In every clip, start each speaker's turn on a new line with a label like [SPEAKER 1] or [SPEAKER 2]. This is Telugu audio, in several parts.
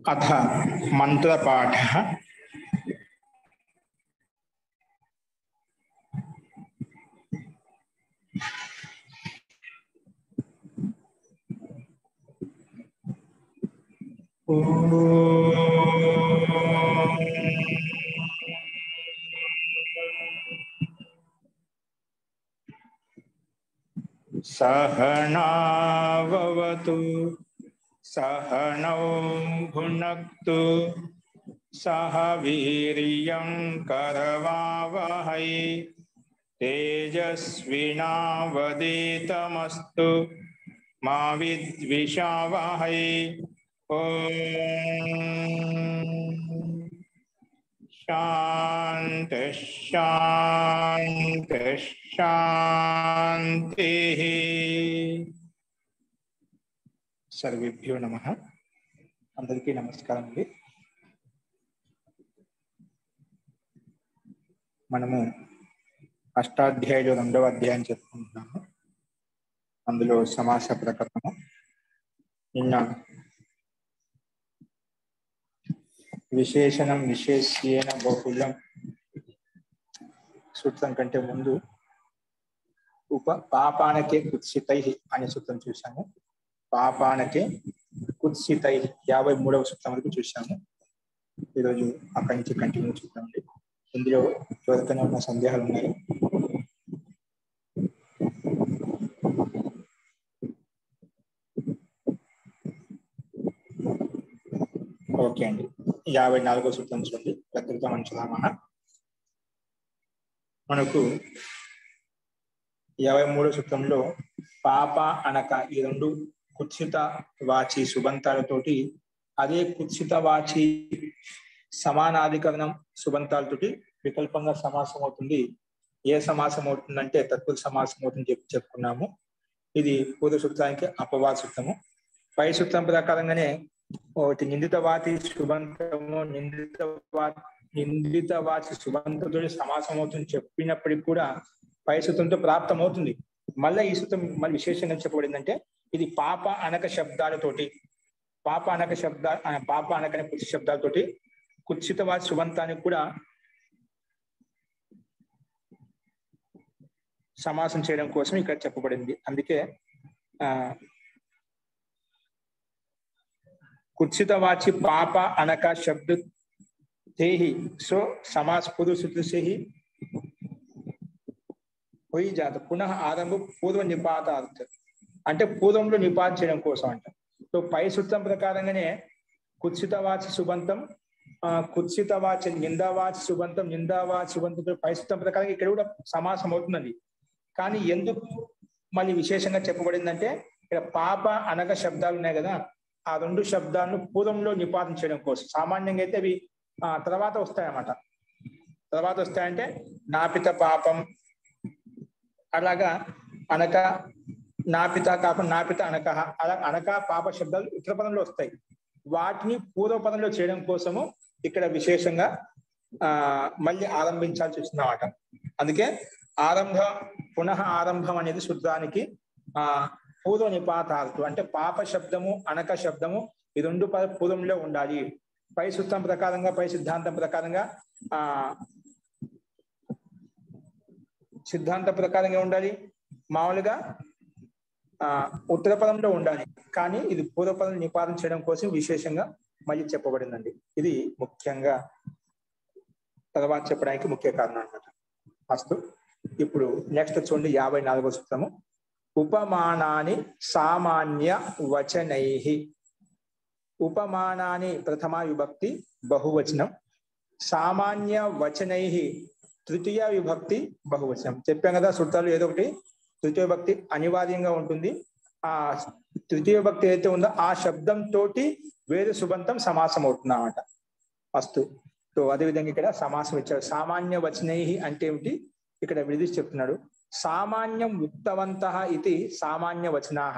[SPEAKER 1] अथ मंत्रपाठः। सहनाववतु सहनौ भुनक्तु सह वीर्यं करवावहै तेजस्विनावधीतमस्तु मा विद्विषावहै। ओम शांति शांति शांति। सर्वेभ्यो नमः। अंदरिकी नमस्कारम। మనము అష్టాధ్యాయులు రెండవ అధ్యాయం చెప్పుకుంటున్నాము. అందులో సమాస ప్రకరణము. నిన్న విశేషణం విశేష్యేన బహుళం సూత్రం కంటే ముందు పాపానకే కుత్సితై అనే సూత్రం చూసాము. పాపానకే కుత్సితై 53వ సూత్రం వరకు చూసాము. ఈరోజు అక్కడి నుంచి కంటిన్యూ చూద్దామండి. ఇందులో ఎవరికైనా ఉన్న సందేహాలు ఉన్నాయి? ఓకే అండి. 54వ సూత్రం చూడండి. ప్రకృత మంచులామన మనకు 53వ సూత్రంలో పాప అనక ఈ రెండు కుత్సిత వాచి సుబంతాలతోటి అదే కుత్సిత వాచి సమానాధికరణం సుబంతాలతోటి వికల్పంగా సమాసం అవుతుంది. ఏ సమాసం అవుతుందంటే తత్పురుష సమాసం అవుతుంది చెప్పుకున్నాము. ఇది పూర్వ సూత్రానికి అపవాద సూత్రము. పై సూత్రం ప్రకారంగానే ఒకటి నిందిత వాచి సుబంతము నిందిత వాచి సుబంతతో సమాసం అవుతుంది చెప్పినప్పటికి కూడా పై సూత్రంతో ప్రాప్తం అవుతుంది. మళ్ళీ ఈ సూత్రం మళ్ళీ విశేషంగా చెప్పబడిందంటే ఇది పాప అనక శబ్దాలతోటి పాప అనకనే కుత్సిత శబ్దాలతోటి కుత్సిత వాచి సుబంతానికి కూడా సమాసం చేయడం కోసం ఇక్కడ చెప్పబడింది. అందుకే कुत्सित वाची पाप अनक शब्द थे ही सो समास पूर्व सूत्र से ही हो ही जाता. पुनः आरंभ पूर्व निपात अर्थ అంటే పూర్వంలో నిపాతం చేయడం కోసం అంట. సో పై సూత్రం ప్రకారంగానే కుత్సిత వాచి సుబంతం కుత్సిత వాచి నిందావాచి సుబంతం నిందావాచి సుబంతం పై సూత్రం ప్రకారం ఇక్కడ కూడా సమాసం అవుతున్నది. కానీ ఎందుకు మళ్ళీ విశేషంగా చెప్పబడిందంటే ఇక్కడ పాప అనక శబ్దాలు ఉన్నాయి కదా, ఆ రెండు శబ్దాలను పూర్వంలో నిపాతం చేయడం కోసం. సామాన్యంగా అయితే అవి తర్వాత వస్తాయన్నమాట. తర్వాత వస్తాయంటే నాపిత పాపం, అలాగా అనక నాపిత కాకుండా నాపిత అనక, అలా అనక పాప శబ్దాలు ఉత్తర పదంలో వస్తాయి. వాటిని పూర్వపదంలో చేయడం కోసము ఇక్కడ విశేషంగా మళ్ళీ ఆరంభించాల్సి వస్తుందన్నమాట. అందుకే పునః ఆరంభం అనేది సూత్రానికి పూర్వ నిపాతార్థం అంటే పాప శబ్దము అనక శబ్దము ఈ రెండు పూర్వంలో ఉండాలి. పై సూత్రం ప్రకారంగా పై సిద్ధాంతం ప్రకారంగా ఉండాలి. మామూలుగా ఉత్తర పదంలో ఉండాలి. కానీ ఇది పూర్వపదం నిపాతం చేయడం కోసం విశేషంగా మళ్ళీ చెప్పబడిందండి. ఇది ముఖ్యంగా తర్వాత చెప్పడానికి ముఖ్య కారణం అన్నమాట. ఫస్ట్ ఇప్పుడు నెక్స్ట్ చూడండి 54వ సూత్రము. ఉపమానాని సామాన్య వచనైః. ఉపమానాని ప్రథమ విభక్తి బహువచనం, సామాన్య వచనైః తృతీయ విభక్తి బహువచనం. చెప్పాం కదా సూత్రాలు ఏదో ఒకటి తృతీయ విభక్తి అనివార్యంగా ఉంటుంది. ఆ తృతీయ విభక్తి ఏదైతే ఉందో ఆ శబ్దంతో వేరే సుబంతం సమాసం అవుతుందన్నమాట. ఫస్ట్ సో అదేవిధంగా ఇక్కడ సమాసం ఇచ్చాడు. సామాన్య వచనైః అంటే ఏమిటి ఇక్కడ విడదీసి చెప్తున్నాడు. సామాన్యం ఉక్తవంతః ఇది సామాన్య వచనాః.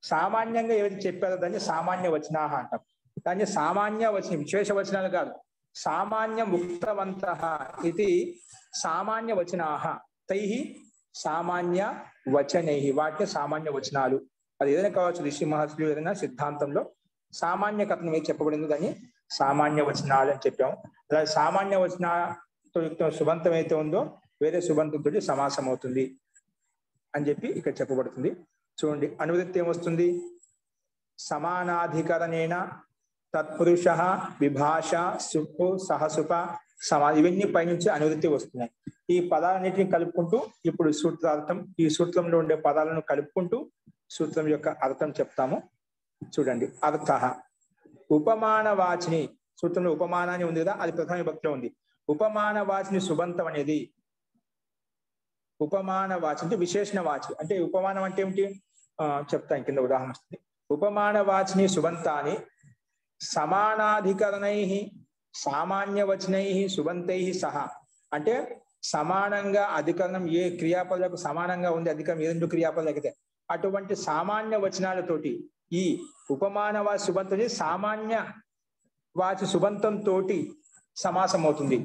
[SPEAKER 1] సామాన్యంగా ఏవైతే చెప్పారో దాన్ని సామాన్య వచనాః అంటాం. దాన్ని సామాన్య వచన విశేష వచనాలు కాదు. సామాన్యం ఉక్తవంతః ఇది సామాన్య వచనాః తైః సామాన్య వచనైః. వాటిని సామాన్య వచనాలు. అది ఏదైనా కావచ్చు, ఋషి మహర్షులు ఏదైనా సిద్ధాంతంలో సామాన్య కథనం ఏది చెప్పబడింది దాన్ని సామాన్య వచనాలు అని చెప్పాము. అలా సామాన్య వచనాలతో యుక్త సుబంతం అయితే ఉందో వేరే సుబంతంతో సమాసం అవుతుంది అని చెప్పి ఇక్కడ చెప్పబడుతుంది. చూడండి, అనువృత్తి ఏమొస్తుంది? సమానాధికరణేన తత్పురుష విభాష సుప్పు సహసుప సమా, ఇవన్నీ పైనుంచి అనువృత్తి వస్తున్నాయి. ఈ పదాలన్నిటిని కలుపుకుంటూ ఇప్పుడు సూత్రార్థం, ఈ సూత్రంలో ఉండే పదాలను కలుపుకుంటూ సూత్రం యొక్క అర్థం చెప్తాము. చూడండి, అర్థ ఉపమానవాచిని, సూత్రంలో ఉపమానాన్ని ఉంది కదా, అది ప్రథమ విభక్తిలో ఉంది. ఉపమానవాచిని సుబంతం అనేది, ఉపమానవాచి అంటే విశేషణ వాచి, అంటే ఉపమానం అంటే ఏమిటి చెప్తాను, కింద ఉదాహరణ వస్తుంది. ఉపమానవాచిని సుబంతాన్ని సమానాధికరణై సామాన్యవచనై సుబంతై సహా, అంటే సమానంగా అధికరణం ఏ క్రియాపదాలకు సమానంగా ఉంది, అధికరణం ఏ రెండు క్రియాపదాలకైతే అటువంటి సామాన్య వచనాలతోటి ఈ ఉపమానవాచి సుబంతం సామాన్య వాచి సుబంతంతో సమాసం అవుతుంది.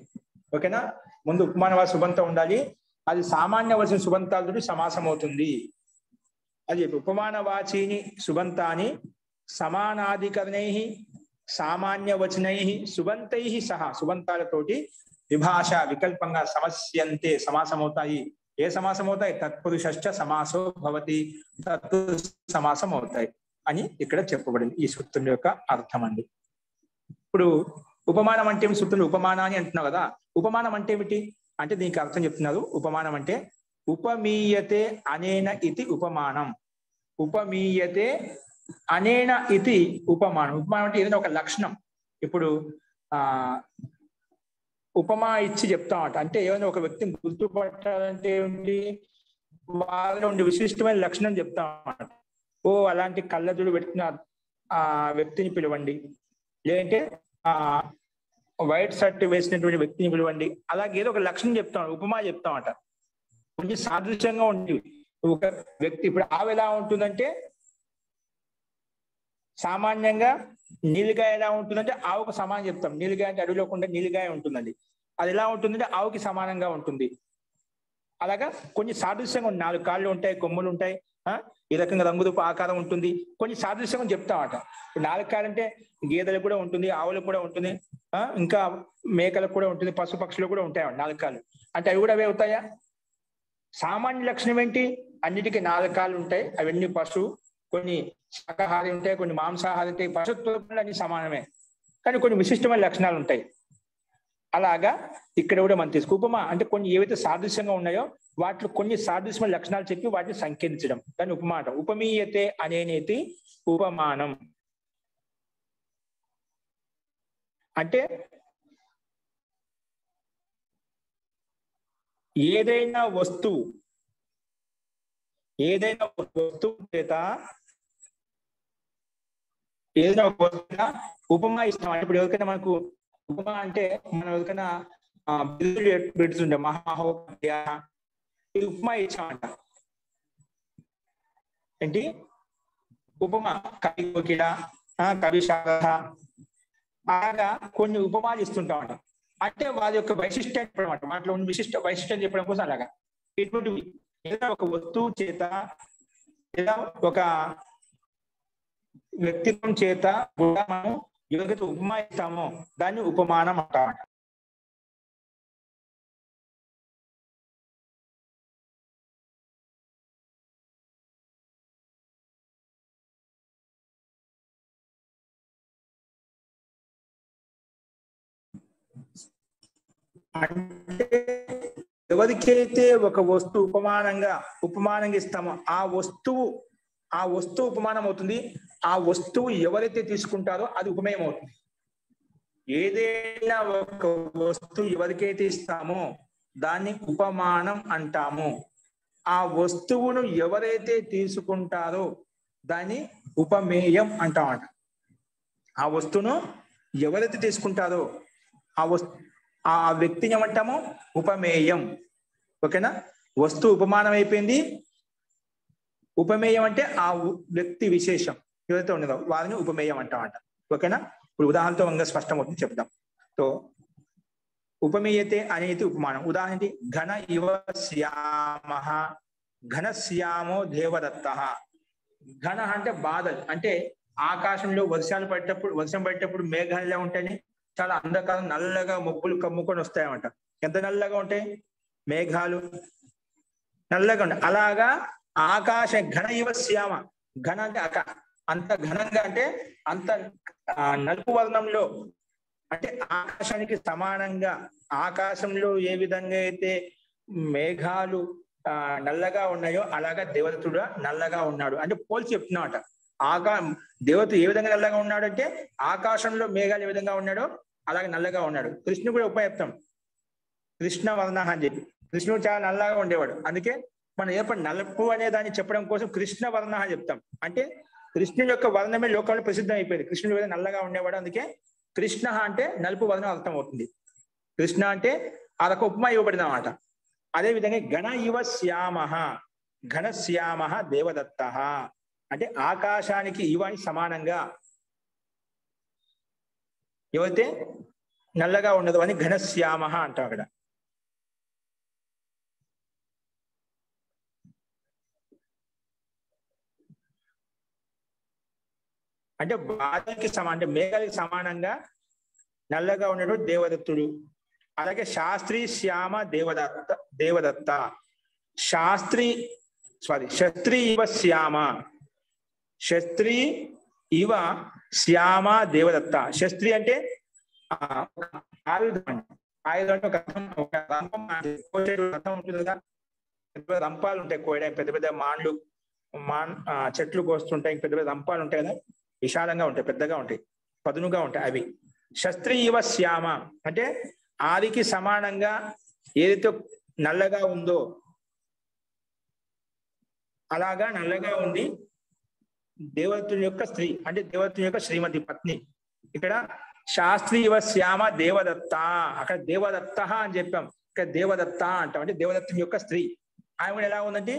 [SPEAKER 1] ఓకేనా? ముందు ఉపమానవాచి సుబంతం ఉండాలి, అది సామాన్య వచన సుబంతాలతో సమాసం అవుతుంది. అది ఉపమానవాచిని సుబంతాన్ని సమానాధికరణై సామాన్య వచనై సుబంతై సహా, సుబంతాలతోటి విభాష వికల్పంగా సమస్యంతే సమాసం అవుతాయి. ఏ సమాసం అవుతాయి? తత్పురుషశ్చ సమాసో భవతి, తత్పురుష సమాసం అవుతాయి అని ఇక్కడ చెప్పబడింది. ఈ సూత్రం యొక్క అర్థం అండి. ఇప్పుడు ఉపమానం అంటే ఏమి? సూత్రంలో ఉపమానాన్ని అంటున్నావు కదా, ఉపమానం అంటే ఏమిటి అంటే దీనికి అర్థం చెప్తున్నారు. ఉపమానం అంటే ఉపమీయతే అనేన ఇతి ఉపమానం. ఉపమీయతే అనేన ఇతి ఉపమానం. ఉపమానం అంటే ఏదైనా ఒక లక్షణం. ఇప్పుడు ఉపమా ఇచ్చి చెప్తామట, అంటే ఏమైనా ఒక వ్యక్తిని గుర్తుపట్టాలంటే ఏంటి, వాళ్ళలో ఉండే విశిష్టమైన లక్షణం చెప్తామన్నమాట. ఓ అలాంటి కళ్ళజోడు పెట్టిన ఆ వ్యక్తిని పిలవండి, లేదంటే వైట్ షర్ట్ వేసినటువంటి వ్యక్తిని పిలవండి, అలాగే ఏదో ఒక లక్షణం చెప్తాం, ఉపమా చెప్తామట. కొంచెం సాదృశ్యంగా ఉంది ఒక వ్యక్తి. ఇప్పుడు ఆవు ఎలా ఉంటుందంటే సామాన్యంగా నీలిగాయ ఎలా ఉంటుందంటే ఆవుకు సమానం చెప్తాం. నీలిగాయ అంటే అడవిలో ఉండే నీలిగాయ ఉంటుందండి, అది ఎలా ఉంటుందంటే ఆవుకి సమానంగా ఉంటుంది. అలాగా కొన్ని సాదృశ్యంగా 4 కాళ్ళు ఉంటాయి, కొమ్ములు ఉంటాయి, ఈ రకంగా రంగురూపు ఆకారం ఉంటుంది, కొన్ని సాదృశ్యంగా చెప్తామట. 4 కాళ్ళు అంటే గేదెలకు కూడా ఉంటుంది, ఆవులకు కూడా ఉంటుంది, ఇంకా మేకలకు కూడా ఉంటుంది, పశు పక్షులకు కూడా ఉంటాయి 4 కాళ్ళు. అంటే అవి కూడా అవే అవుతాయా? సామాన్య లక్షణం ఏంటి? అన్నిటికీ 4 కాళ్ళు ఉంటాయి, అవన్నీ పశువు, కొన్ని శాకాహారి ఉంటాయి, కొన్ని మాంసాహారి ఉంటాయి, పశుత్వం అన్ని సమానమే, కానీ కొన్ని విశిష్టమైన లక్షణాలు ఉంటాయి. అలాగా ఇక్కడ కూడా మనం తీసుకు ఉపమా అంటే కొన్ని ఏవైతే సాదృశ్యంగా ఉన్నాయో వాటిలో కొన్ని సాదృశ్యమైన లక్షణాలు చెప్పి వాటిని సంకేతించడం, దాన్ని ఉపమానం. ఉపమీయతే అనేనేతి ఉపమానం. అంటే ఏదైనా వస్తువు చేత ఏదైనా ఒక వస్తువున ఉపమా ఇస్తాం. ఇప్పుడు ఎవరికైనా మనకు ఉపమా అంటే మనం ఎవరికైనా బిల్లులు పెడుతుండే మహామహోపాధ్య, ఇది ఉపమా ఇచ్చామంట. ఏంటి ఉపమా? కవి కోకిల, కవి శారద, అలాగా కొన్ని ఉపమాలు ఇస్తుంటామంట. అంటే వారి యొక్క వైశిష్ట్యాన్ని చెప్పడం అంట, వాటిలో ఉన్న విశిష్ట వైశిష్ట్యం చెప్పడం కోసం అలాగా ఇటువంటివి ఏదైనా ఒక వస్తువు చేత లేదా ఒక వ్యక్తిత్వం చేత కూడా మనం ఎవరికైతే ఉపమా ఇస్తామో దాన్ని ఉపమానం అంటామంట. అంటే ఎవరికైతే ఒక వస్తువు ఉపమానంగా ఇస్తామో ఆ వస్తువు ఉపమానం అవుతుంది. ఆ వస్తువు ఎవరైతే తీసుకుంటారో అది ఉపమేయం అవుతుంది. ఏదైనా ఒక వస్తువు ఎవరికైతే ఇస్తామో దాన్ని ఉపమానం అంటాము. ఆ వస్తువును ఎవరైతే తీసుకుంటారో దాన్ని ఉపమేయం అంటామట. ఆ వస్తువును ఎవరైతే తీసుకుంటారో ఆ వ్యక్తిని ఏమంటాము? ఉపమేయం. ఓకేనా? వస్తువు ఉపమానం అయిపోయింది. ఉపమేయం అంటే ఆ వ్యక్తి విశేషం ఎవరైతే ఉన్నదో వారిని ఉపమేయం అంటామంట. ఓకేనా? ఇప్పుడు ఉదాహరణతో ఇంకా స్పష్టమవుతుంది, చెప్దాం. సో ఉపమేయతే అనేది ఉపమానం. ఉదాహరణకి ఘన ఇవ శ్యామః, ఘన శ్యామో దేవదత్తః. ఘన అంటే బాధ, అంటే ఆకాశంలో వర్షం పడేటప్పుడు మేఘాలు ఎలా ఉంటాయని చాలా అంధకారం నల్లగా మబ్బులు కమ్ముకొని వస్తాయన్నమాట. ఎంత నల్లగా ఉంటాయి మేఘాలు, నల్లగా ఉంటాయి. అలాగా ఆకాశ ఘన ఇవ శ్యామ, ఘన అంటే అంత ఘనంగా అంటే అంత నలుపు వర్ణంలో, అంటే ఆకాశానికి సమానంగా ఆకాశంలో ఏ విధంగా అయితే మేఘాలు నల్లగా ఉన్నాయో అలాగా దేవదత్తుడు నల్లగా ఉన్నాడు అంటే పోల్చి చెప్తున్నాడు. దేవత ఏ విధంగా నల్లగా ఉన్నాడు అంటే ఆకాశంలో మేఘాలు ఏ విధంగా ఉన్నాడో అలాగే నల్లగా ఉన్నాడు. కృష్ణుడు కూడా ఉపయోగిస్తాం కృష్ణ వర్ణ అని చెప్పి. కృష్ణుడు చాలా నల్లగా ఉండేవాడు, అందుకే మనం ఏర్పడి నలుపు అనే దాన్ని చెప్పడం కోసం కృష్ణ వర్ణ అని చెప్తాం. అంటే కృష్ణుడి యొక్క వర్ణమే లోకంలో ప్రసిద్ధం అయిపోయింది. కృష్ణుడు ఏదైనా నల్లగా ఉండేవాడు, అందుకే కృష్ణ అంటే నలుపు వర్ణం అర్థం అవుతుంది. కృష్ణ అంటే అదొక ఉపమా ఇవ్వబడింది అన్నమాట. అదే విధంగా ఘన ఇవ శ్యామ, ఘన శ్యామ దేవదత్త అంటే ఆకాశానికి ఇవాని సమానంగా ఎవరైతే నల్లగా ఉండదు అని ఘనశ్యామ అంటాం అక్కడ. అంటే బాధలకి అంటే మేఘాలకి సమానంగా నల్లగా ఉన్నటువంటి దేవదత్తుడు. అలాగే శాస్త్రి శ్యామ దేవదత్త శస్త్రి ఇవ శ్యామ, శస్త్రి ఇవ శ్యామ దేవదత్త. శస్త్రి అంటే ఆయుధం, ఆయుధం అంటే ఒక రంపం ఉంటుంది కదా, రంపాలు ఉంటాయి కోయడానికి, పెద్ద పెద్ద చెట్లు కోస్తుంటాయి, పెద్ద పెద్ద రంపాలు ఉంటాయి కదా, విశాలంగా ఉంటాయి, పెద్దగా ఉంటాయి, పదునుగా ఉంటాయి అవి. శస్త్రి ఇవ శ్యామ అంటే ఆదికి సమానంగా ఏదైతే నల్లగా ఉందో అలాగా నల్లగా ఉంది దేవదత్తుని యొక్క స్త్రీ, అంటే దేవదత్తుని యొక్క శ్రీమతి పత్ని. ఇక్కడ శాస్త్రి ఇవ శ్యామ దేవదత్త, అక్కడ దేవదత్త అని చెప్పాం, ఇక్కడ దేవదత్త అంటాం, అంటే దేవదత్తుని యొక్క స్త్రీ. ఆమె ఎలా ఉందంటే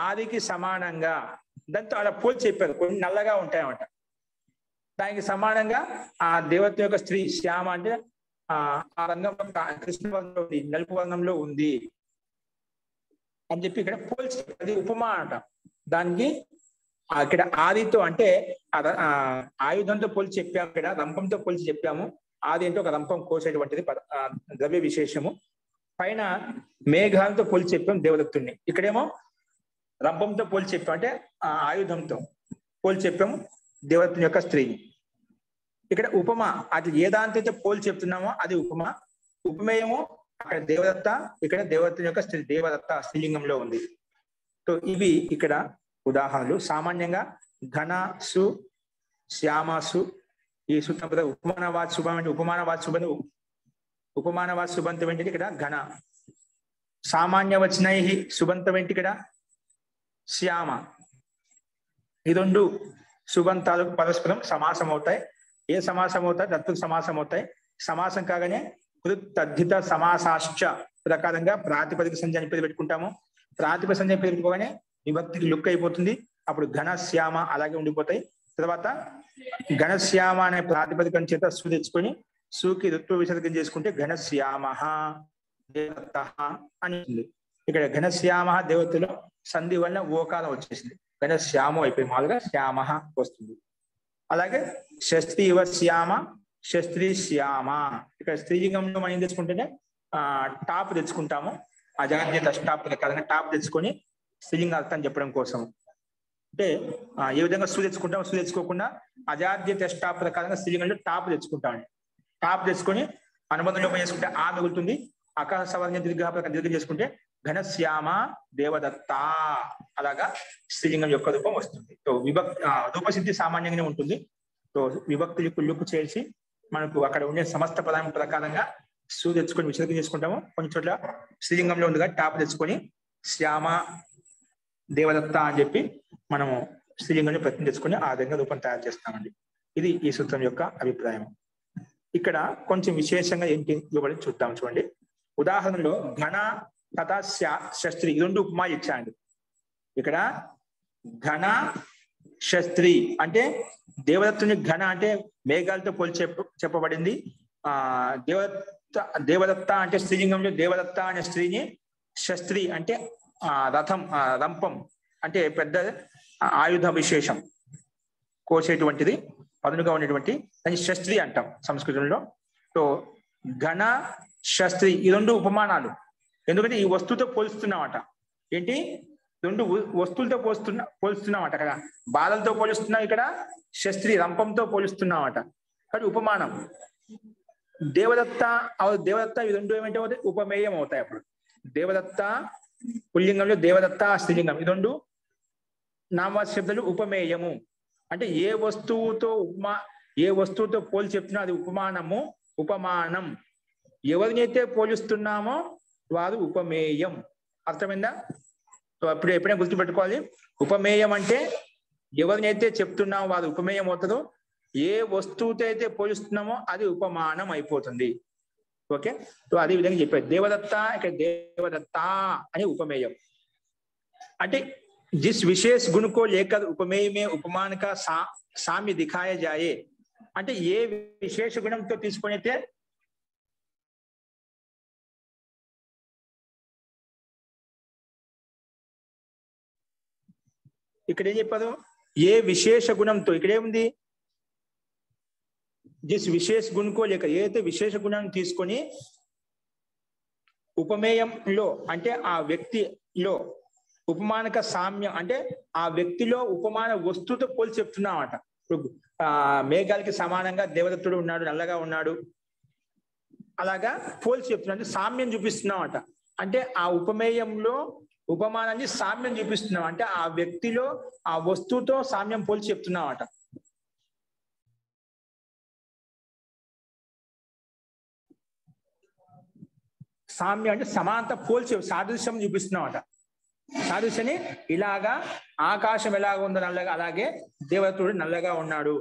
[SPEAKER 1] ఆదికి సమానంగా, దాంతో అలా పోల్చి చెప్పారు, కొన్ని నల్లగా ఉంటాయన్నమాట. దానికి సమానంగా ఆ దేవత యొక్క స్త్రీ శ్యామ అంటే ఆ రంగంలో కృష్ణ వర్ణంలో ఉంది, నలుపు వర్ణంలో ఉంది అని చెప్పి ఇక్కడ పోల్చి, అది ఉపమా అంట. దానికి ఇక్కడ ఆదితో అంటే ఆయుధంతో పోల్చి చెప్పాము, ఇక్కడ రంపంతో పోల్చి చెప్పాము. ఆది అంటే ఒక రంపం కోసేటువంటిది ద్రవ్య విశేషము. పైన మేఘాలతో పోల్చి చెప్పాం దేవదత్తుడిని, ఇక్కడేమో రంపంతో పోల్చి చెప్పాం, అంటే ఆయుధంతో పోల్చి చెప్పాము దేవదత్తుని యొక్క స్త్రీని. ఇక్కడ ఉపమ, అది ఏ దాంతో పోల్చి చెప్తున్నామో అది ఉపమ. ఉపమేయము అక్కడ దేవదత్త, ఇక్కడ దేవదత్తుని యొక్క స్త్రీ దేవదత్త స్త్రీలింగంలో ఉంది. సో ఇవి ఇక్కడ ఉదాహరణలు. సామాన్యంగా ఘనసు శ్యామసు ఈ సూత్రం ఉపమానవాద శుభం అంటే ఉపమానవాద శుభంతం ఏంటి ఇక్కడ ఘన. సామాన్య వచనై శుభంతం ఏంటి ఇక్కడ శ్యామ. ఈ రెండు సుబంతాలకు పరస్పరం సమాసం అవుతాయి. ఏ సమాసం అవుతాయి? తత్వ సమాసం అవుతాయి. సమాసం కాగానే కృతద్ధిత సమాసాశ్చ ప్రకారంగా ప్రాతిపదిక సంజ్ఞ పేరు పెట్టుకుంటాము. ప్రాతిపదిక సంజ్ఞ పేరు పెట్టుకోగానే విభక్తికి లుక్ అయిపోతుంది, అప్పుడు ఘనశ్యామ అలాగే ఉండిపోతాయి. తర్వాత ఘనశ్యామ అనే ప్రాతిపదికం చేత సు తెచ్చుకొని సుకి ఋత్వ విసర్గం చేసుకుంటే ఘనశ్యామ దేవత అని ఉంది. ఇక్కడ ఘనశ్యామ దేవతలో సంధి వల్ల ఓకారం వచ్చేసింది, ఘనశ్యామో అయిపోయి మాలుగా శ్యామ వస్తుంది. అలాగే శస్త్రి ఇవ శ్యామ, శస్త్రి శ్యామ. ఇక్కడ స్త్రీలింగంలో మనం ఏం తెచ్చుకుంటేనే టాప్ తెచ్చుకుంటాము, అజాద్య దష్టాప్ ప్రకారంగా టాప్ తెచ్చుకొని స్త్రీలింగ అర్థం చెప్పడం కోసం. అంటే ఏ విధంగా సు తెచ్చుకుంటాం, సు తెచ్చుకోకుండా అజాద్య దష్టాప్ ప్రకారంగా స్త్రీలింగంలో టాప్ తెచ్చుకుంటామండి. టాప్ తెచ్చుకొని అనుబంధం లోపం చేసుకుంటే ఆ మిగులుతుంది. ఆకాశ సవర్ణ దీర్ఘం చేసుకుంటే ఘనశ్యామ దేవదత్త అలాగా స్త్రీలింగం యొక్క రూపం వస్తుంది. సో రూపసిద్ధి సామాన్యంగానే ఉంటుంది. సో విభక్తులు కుళ్ళుకు చేర్చి మనకు అక్కడ ఉండే సమస్త పదార్థం ప్రకారంగా సు తెచ్చుకొని విసర్గం చేసుకుంటాము. కొన్ని చోట్ల స్త్రీలింగంలో ఉంది కాబట్టి టాప్ తెచ్చుకొని శ్యామ దేవదత్త అని చెప్పి మనము స్త్రీలింగాన్ని ప్రయత్నం తెచ్చుకొని ఆ విధంగా రూపం తయారు చేస్తామండి. ఇది ఈ సూత్రం యొక్క అభిప్రాయం. ఇక్కడ కొంచెం విశేషంగా ఏంటి ఇవ్వబడి చూద్దాం. చూడండి, ఉదాహరణలో ఘన తథా శస్త్రి ఈ రెండు ఉపమా ఇచ్చాండి. ఇక్కడ ఘన శస్త్రి అంటే దేవదత్తుని ఘన అంటే మేఘాలతో పోల్చి చెప్పబడింది. దేవదత్త అంటే స్త్రీలింగంలో దేవదత్త అనే స్త్రీని, శస్త్రి అంటే రథం రంపం అంటే పెద్ద ఆయుధ విశేషం కోసేటువంటిది పదునుగా ఉండేటువంటి దాన్ని శస్త్రి అంటాం సంస్కృతంలో. సో ఘన శస్త్రి ఈ రెండు ఉపమానాలు, ఎందుకంటే ఈ వస్తువుతో పోలుస్తున్నామట. ఏంటి, రెండు వస్తువులతో పోలుస్తున్నామట. అక్కడ బాలలతో పోలుస్తున్నాం, ఇక్కడ శస్త్రి రంపంతో పోలుస్తున్నామట. కానీ ఉపమానం దేవదత్త ఈ రెండు ఏమంటే ఉపమేయం అవుతాయి. అప్పుడు దేవదత్త పుల్లింగంలో, దేవదత్త స్త్రీలింగం, ఈ రెండు నామవాచక శబ్దాలు ఉపమేయము. అంటే ఏ వస్తువుతో పోల్చి చెప్తున్నా అది ఉపమానం. ఎవరినైతే పోలుస్తున్నామో వారు ఉపమేయం. అర్థమైందా? అప్పుడు ఎప్పుడైనా గుర్తుపెట్టుకోవాలి, ఉపమేయం అంటే ఎవరినైతే చెప్తున్నామో వారు ఉపమేయం అవుతుందో, ఏ వస్తువుతో అయితే పోలుస్తున్నామో అది ఉపమానం అయిపోతుంది. ఓకే, సో అదే విధంగా చెప్పారు. దేవదత్త ఇక్కడ దేవదత్త అని ఉపమేయం. అంటే जिस विशेष गुण को लेकर उपमेय में उपमान का साम्य दिखाया जाए, అంటే ఏ విశేష గుణంతో తీసుకునైతే ఇక్కడ ఏం చెప్పారు, ఏ విశేష గుణంతో, ఇక్కడ ఏముంది, జిస్ విశేష గుణకో లేక ఏదైతే విశేష గుణాన్ని తీసుకొని ఉపమేయంలో అంటే ఆ వ్యక్తిలో ఉపమానక సామ్యం అంటే ఆ వ్యక్తిలో ఉపమాన వస్తువుతో పోల్చి చెప్తున్నామట. మేఘాలకి సమానంగా దేవదత్తుడు ఉన్నాడు, నల్లగా ఉన్నాడు, అలాగా పోల్చి చెప్తున్నా, అంటే సామ్యం చూపిస్తున్నామట. అంటే ఆ ఉపమేయంలో ఉపమానాన్ని సామ్యం చూపిస్తున్నాం, అంటే ఆ వ్యక్తిలో ఆ వస్తువుతో సామ్యం పోల్చి చెప్తున్నామట. సామ్యం అంటే సమానత పోల్చి సాదృశ్యం చూపిస్తున్నామట. సాదృశ్యని ఇలాగా ఆకాశం ఎలాగ ఉందో నల్లగా, అలాగే దేవదత్తుడు నల్లగా ఉన్నాడు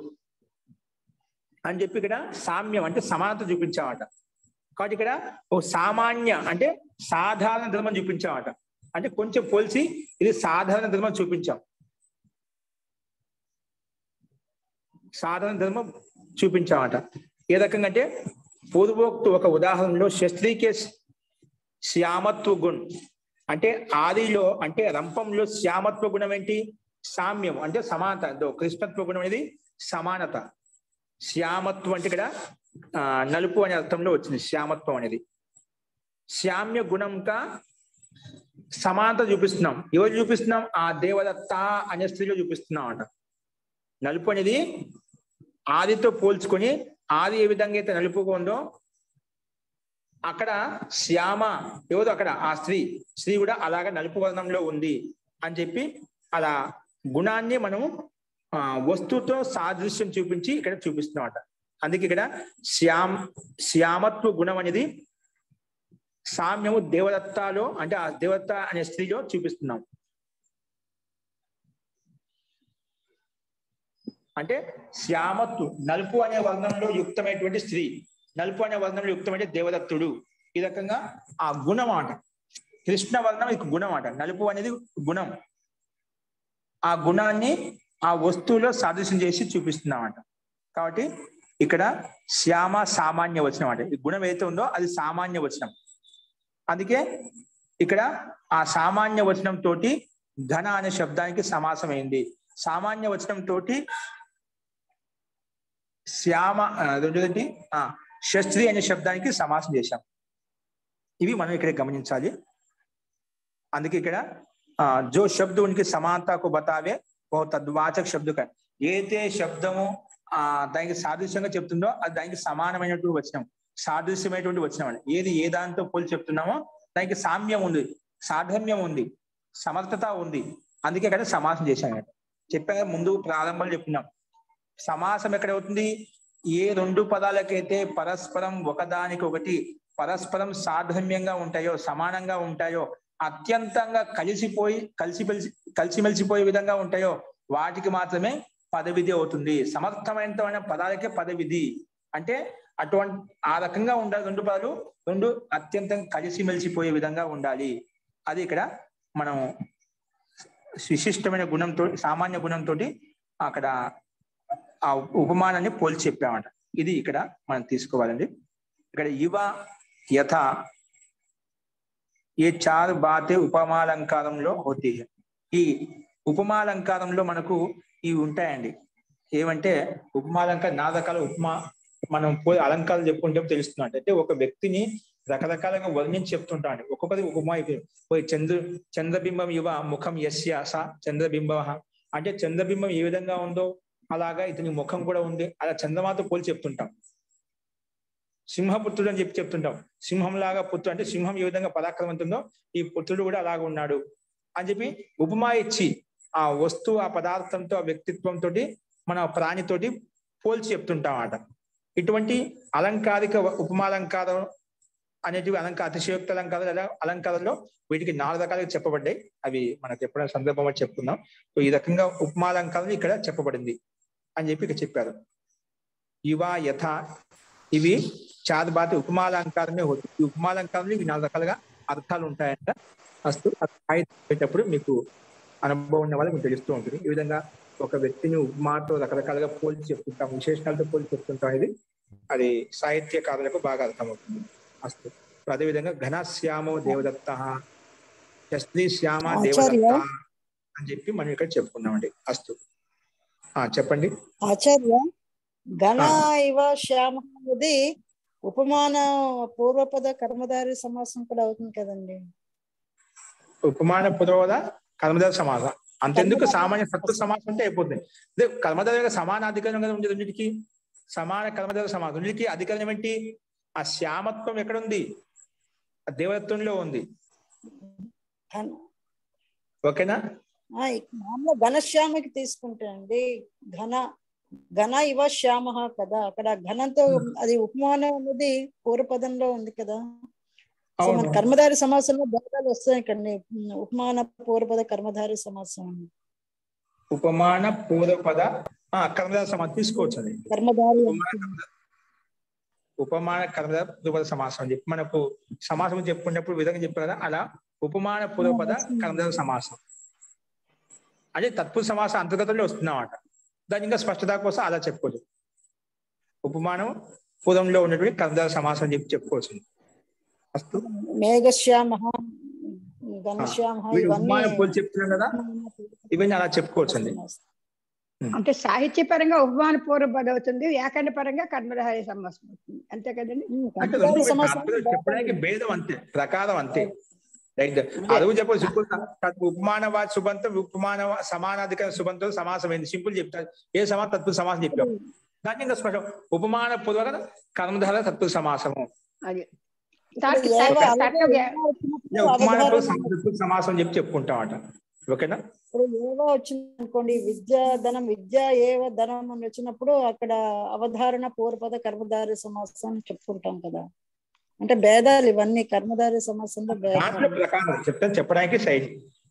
[SPEAKER 1] అని చెప్పి ఇక్కడ సామ్యం అంటే సమానత చూపించామట. కాబట్టి ఇక్కడ ఓ సామాన్య అంటే సాధారణ ధర్మం చూపించామట. అంటే కొంచెం పోల్చి ఇది సాధారణ ధర్మం చూపించాం, సాధారణ ధర్మం చూపించామట. ఏ రకంగా అంటే పూర్వోక్త ఒక ఉదాహరణలో శస్త్రీకే శ్యామత్వ గుణ్ అంటే ఆదిలో అంటే రంపంలో శ్యామత్వ గుణం ఏంటి, సామ్యం అంటే సమానత. కృష్ణత్వ గుణం అనేది సమానత. శ్యామత్వం అంటే ఇక్కడ నలుపు అనే అర్థంలో వచ్చింది శ్యామత్వం అనేది. శ్యామ్య గుణంగా సమానత చూపిస్తున్నాం. ఎవరు చూపిస్తున్నాం, ఆ దేవదత్త అనే స్త్రీలో చూపిస్తున్నాం అంట. నలుపు అనేది ఆదితో పోల్చుకొని ఆది ఏ విధంగా అయితే నలుపుగా ఉందో అక్కడ శ్యామ ఎవరు, అక్కడ ఆ స్త్రీ కూడా అలాగా నలుపు వర్ణంలో ఉంది అని చెప్పి అలా గుణాన్ని మనం వస్తువుతో సాదృశ్యం చూపించి ఇక్కడ చూపిస్తున్నాం. అందుకే ఇక్కడ శ్యామత్వ గుణం అనేది సామ్యము దేవదత్తాలో అంటే ఆ దేవదత్త అనే స్త్రీలో చూపిస్తున్నాం. అంటే శ్యామత్తు నలుపు అనే వర్ణంలో యుక్తమైనటువంటి స్త్రీ, నలుపు అనే వర్ణంలో యుక్తమైతే దేవదత్తుడు. ఈ రకంగా ఆ గుణం ఆట, కృష్ణ వర్ణం ఇది గుణం ఆట, నలుపు అనేది గుణం. ఆ గుణాన్ని ఆ వస్తువులో సాదృశ్యం చేసి చూపిస్తున్నామంట. కాబట్టి ఇక్కడ శ్యామ సామాన్య వచనం అంటే ఈ గుణం ఏదైతే ఉందో అది సామాన్య వచనం. అందుకే ఇక్కడ ఆ సామాన్య వచనం తోటి ఘన అనే శబ్దానికి సమాసం అయింది. సామాన్య వచనం తోటి శ్యామ రెండోది శస్త్రి అనే శబ్దానికి సమాసం చేశాం. ఇవి మనం ఇక్కడ గమనించాలి. అందుకే ఇక్కడ జో శబ్ద ఉనికి సమానతకు బతావే ఓ తద్వాచక శబ్ద ఏదైతే శబ్దము దానికి సాదృశ్యంగా చెప్తుందో అది దానికి సమానమైనటువంటి వచనం, సాదృశ్యమైనటువంటి వచనం అని. ఏది ఏ దాంతో పోలి చెప్తున్నామో దానికి సామ్యం ఉంది, సాధర్మ్యం ఉంది, సమర్థత ఉంది. అందుకే ఇక్కడ సమాసం చేశాను. చెప్పాక ముందు ప్రారంభంలో చెప్పినాం సమాసం ఎక్కడ అవుతుంది, ఏ రెండు పదాలకైతే పరస్పరం ఒకదానికొకటి పరస్పరం సాధర్మ్యంగా ఉంటాయో, సమానంగా ఉంటాయో, అత్యంతంగా కలిసిమెలిసిపోయే విధంగా ఉంటాయో వాటికి మాత్రమే పదవిధి అవుతుంది. సమర్థమైనటువంటి పదాలకే పదవిధి అంటే అటువంటి ఆ రకంగా ఉండాలి. రెండు పదాలు రెండు అత్యంతంగా కలిసిమెలిసిపోయే విధంగా ఉండాలి. అది ఇక్కడ మనం విశిష్టమైన గుణంతో సామాన్య గుణంతో అక్కడ ఆ ఉపమానాన్ని పోల్చి చెప్పామంట. ఇది ఇక్కడ మనం తీసుకోవాలండి. ఇక్కడ ఇవ యథ ఏ చార్ బాతే ఉపమాలంకారంలో హోతీ. ఈ ఉపమాలంకారంలో మనకు ఇవి ఉంటాయండి. ఏమంటే ఉపమాలంకారం 4 రకాల ఉపమా మనం అలంకారాలు చెప్పుకుంటే తెలుస్తుంది. అంటే ఒక వ్యక్తిని రకరకాలుగా వర్ణించి చెప్తుంటా అండి. ఒక్కొక్కరి ఉపమా చంద్రబింబం ఇవ ముఖం యస్య స చంద్రబింబ, అంటే చంద్రబింబం ఏ విధంగా ఉందో అలాగా ఇతని ముఖం కూడా ఉంది. అలా చంద్రమాతో పోలి చెప్తుంటాం. సింహపుత్రుడు అని చెప్తుంటాం. సింహం లాగా పుత్రుడు అంటే సింహం ఏ విధంగా పరాక్రమంతుందో ఈ పుత్రుడు కూడా అలాగా ఉన్నాడు అని చెప్పి ఉపమా ఇచ్చి ఆ వస్తువు, ఆ పదార్థంతో, ఆ వ్యక్తిత్వంతో, మన ప్రాణితోటి పోల్చి చెప్తుంటాం అన్నమాట. ఇటువంటి అలంకారిక ఉపమాలంకారం అనేటివి అతిశయోక్త అలంకారంలో వీటికి 4 రకాలుగా చెప్పబడ్డాయి. అవి మనకు ఎప్పుడైనా సందర్భంగా చెప్పుకుందాం. సో ఈ రకంగా ఉపమాలంకారం ఇక్కడ చెప్పబడింది అని చెప్పి ఇక్కడ చెప్పారు. ఇవా యథ, ఇవి చాదుబాతి ఉపమాలంకారమే అవుతుంది. ఈ ఉపమాలంకారంలో ఇవి 4 రకాలుగా అర్థాలు ఉంటాయంట. అస్తు సాహిత్యం మీకు అనుభవం ఉన్న వాళ్ళకి తెలుస్తూ ఉంటుంది. ఈ విధంగా ఒక వ్యక్తిని ఉపమాతో రకరకాలుగా పోల్చి చెప్తుంటాం, విశేషణాలతో పోల్చి చెప్తుంటాం. అది సాహిత్యకారులకు బాగా అర్థమవుతుంది. అస్తు అదేవిధంగా ఘనశ్యామో దేవదత్త, శ్యామ దేవదత్త అని చెప్పి మనం ఇక్కడ చెప్పుకున్నామండి. అస్తు చెప్పండి
[SPEAKER 2] ఆచార్య. ఘన ఇవ శ్యామ అనేది ఉపమాన పూర్వపద కర్మధారి సమాసం కూడా అవుతుంది కదండి.
[SPEAKER 1] ఉపమాన పూర్వపద కర్మధారి సమాసం అంతెందుకు, సామాన్య సత్వ సమాసం అంటే అయిపోతుంది. అదే కర్మధారి సమానాధికరణం కదా ఉంది రెండింటికి. సమాన కర్మధారి సమాసం రెండింటికి అధికరణం ఏంటి? ఆ శ్యామత్వం ఎక్కడుంది? ఆ దేవత్వంలో ఉంది. ఓకేనా?
[SPEAKER 2] ఘనశ్యామకి తీసుకుంటే అండి, ఘన ఇవ శ్యామ కదా, అక్కడ ఘనంతో అది ఉపమానం అనేది పూర్వపదంలో ఉంది కదా. సో మన కర్మధారి సమాసంలో భేదాలు వస్తాయి కండి. ఉపమాన పూర్వపద కర్మధారి సమాసం,
[SPEAKER 1] ఉపమాన పూర్వపద కర్మధారి సమాసం తీసుకోవచ్చు. అది
[SPEAKER 2] కర్మధారి
[SPEAKER 1] ఉపమాన కర్మధారి పూర్వపద సమాసం అని చెప్పి మనకు సమాసం చెప్పుకున్నప్పుడు విధంగా చెప్పారు కదా, అలా ఉపమాన పూర్వపద కర్మధారి సమాసం అంటే తత్పురుష సమాసం అంతర్గతంలో వస్తుందన్నమాట. దాని ఇంకా స్పష్టత కోసం అలా చెప్పుకోవచ్చు. ఉపమానం పూర్వంలో ఉన్నటువంటి కర్మధారి సమాసం అని చెప్పి చెప్పుకోవచ్చు.
[SPEAKER 2] మేఘశ్యామ,
[SPEAKER 1] చెప్తున్నాం కదా, ఇవన్నీ అలా చెప్పుకోవచ్చు అండి.
[SPEAKER 3] అంటే సాహిత్య పరంగా ఉపమాన పూర్వపద అవుతుంది, వ్యాకరణ పరంగా కర్మధారి సమాసం అవుతుంది, అంతే కదండి.
[SPEAKER 1] చెప్పడానికి భేదం అంతే, ప్రకారం అంతే. రైట్. అదుగు చెప్పు సింపుల్. ఉపమానవా సుబంతం, ఉపమాన సమానాధికరణ సుబంతం సమాసం ఏంది సింపుల్ చెప్తారు. ఏ సమాసం తత్పురుష సమాసం చెప్పాం. దాన్ని ఇంకా స్పష్టం ఉపమాన పూర్వక కర్మధార తత్పురుష సమాసము. ఉపమాన తత్పురుష సమాసం చెప్పి చెప్పుకుంటాం అట. ఓకేనా?
[SPEAKER 2] ఇప్పుడు ఏవో వచ్చింది అనుకోండి, విద్యా ధనం, విద్య ఏవ ధనం అని వచ్చినప్పుడు అక్కడ అవధారణ పూర్వపద కర్మధారి సమాసం చెప్పుకుంటాం కదా. అంటే భేదాలు ఇవన్నీ కర్మధారి సమాసంలో
[SPEAKER 1] ప్రకారం చెప్పడానికి శైలి.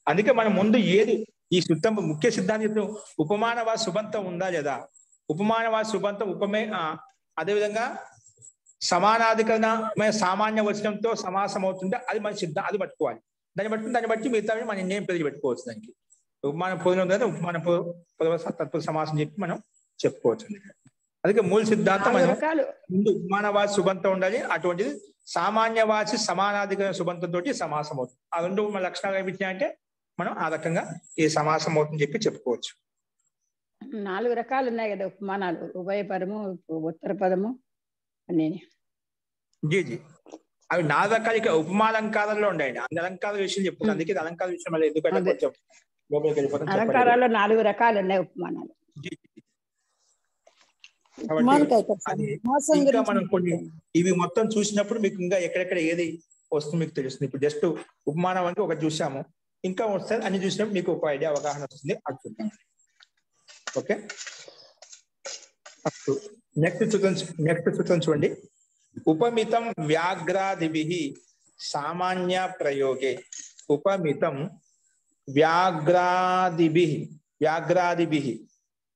[SPEAKER 1] అందుకే మనం ముందు ఏది ఈ శుద్ధం ముఖ్య సిద్ధాంతం ఉపమానవా సుబంతం ఉందా లేదా, ఉపమానవా సుబంతం ఉపమే, అదేవిధంగా సమానాధికరణమైన సామాన్య వచనంతో సమాసం అవుతుంటే అది మన సిద్ధం, అది పట్టుకోవాలి. దాన్ని బట్టి మిగతా మనం ఏం పేరు పెట్టుకోవచ్చు. దానికి ఉపమాన పూర్వం కదా, ఉపమాన పూర్వ తత్పురుష సమాసం చెప్పి మనం చెప్పుకోవచ్చు. అందుకే మూల సిద్ధాంతం ముందు ఉపమానవాసి సుబంతం ఉండాలి, అటువంటిది సామాన్యవాసి సమానాధికరణ సుబంతంతో సమాసం అవుతుంది. ఆ రెండు మన లక్షణాలు ఏమిటంటే మనం ఆ రకంగా ఈ సమాసం అవుతుందని చెప్పి చెప్పుకోవచ్చు.
[SPEAKER 3] 4 రకాలు ఉన్నాయి కదా ఉపమానాలు, ఉభయ పదము, ఉత్తర పదము అని.
[SPEAKER 1] జీ అవి 4 రకాలు ఇక ఉపమాలంకారంలో ఉండాయండి. అన్ని అలంకార విషయం చెప్పుకున్నాను. అందుకే అలంకార విషయం మళ్ళీ ఎందుకంటే కొంచెం లోపలికి వెళ్ళిపోతాం.
[SPEAKER 3] అలంకారాల్లో 4 రకాలు ఉన్నాయి ఉపమానాలు.
[SPEAKER 1] ఇంకా మనం కొన్ని ఇవి మొత్తం చూసినప్పుడు మీకు ఇంకా ఎక్కడెక్కడ ఏది వస్తుంది మీకు తెలుస్తుంది. ఇప్పుడు జస్ట్ ఉపమానం అంటే ఒకటి చూసాము, ఇంకా వస్తుంది అన్ని చూసినప్పుడు మీకు ఒక ఐడియా అవగాహన వస్తుంది. అది చూద్దాం. ఓకే, నెక్స్ట్ సూత్రం చూడండి. ఉపమితం వ్యాఘ్రాదిభిః సామాన్య ప్రయోగే. ఉపమితం వ్యాఘ్రాదిభిః,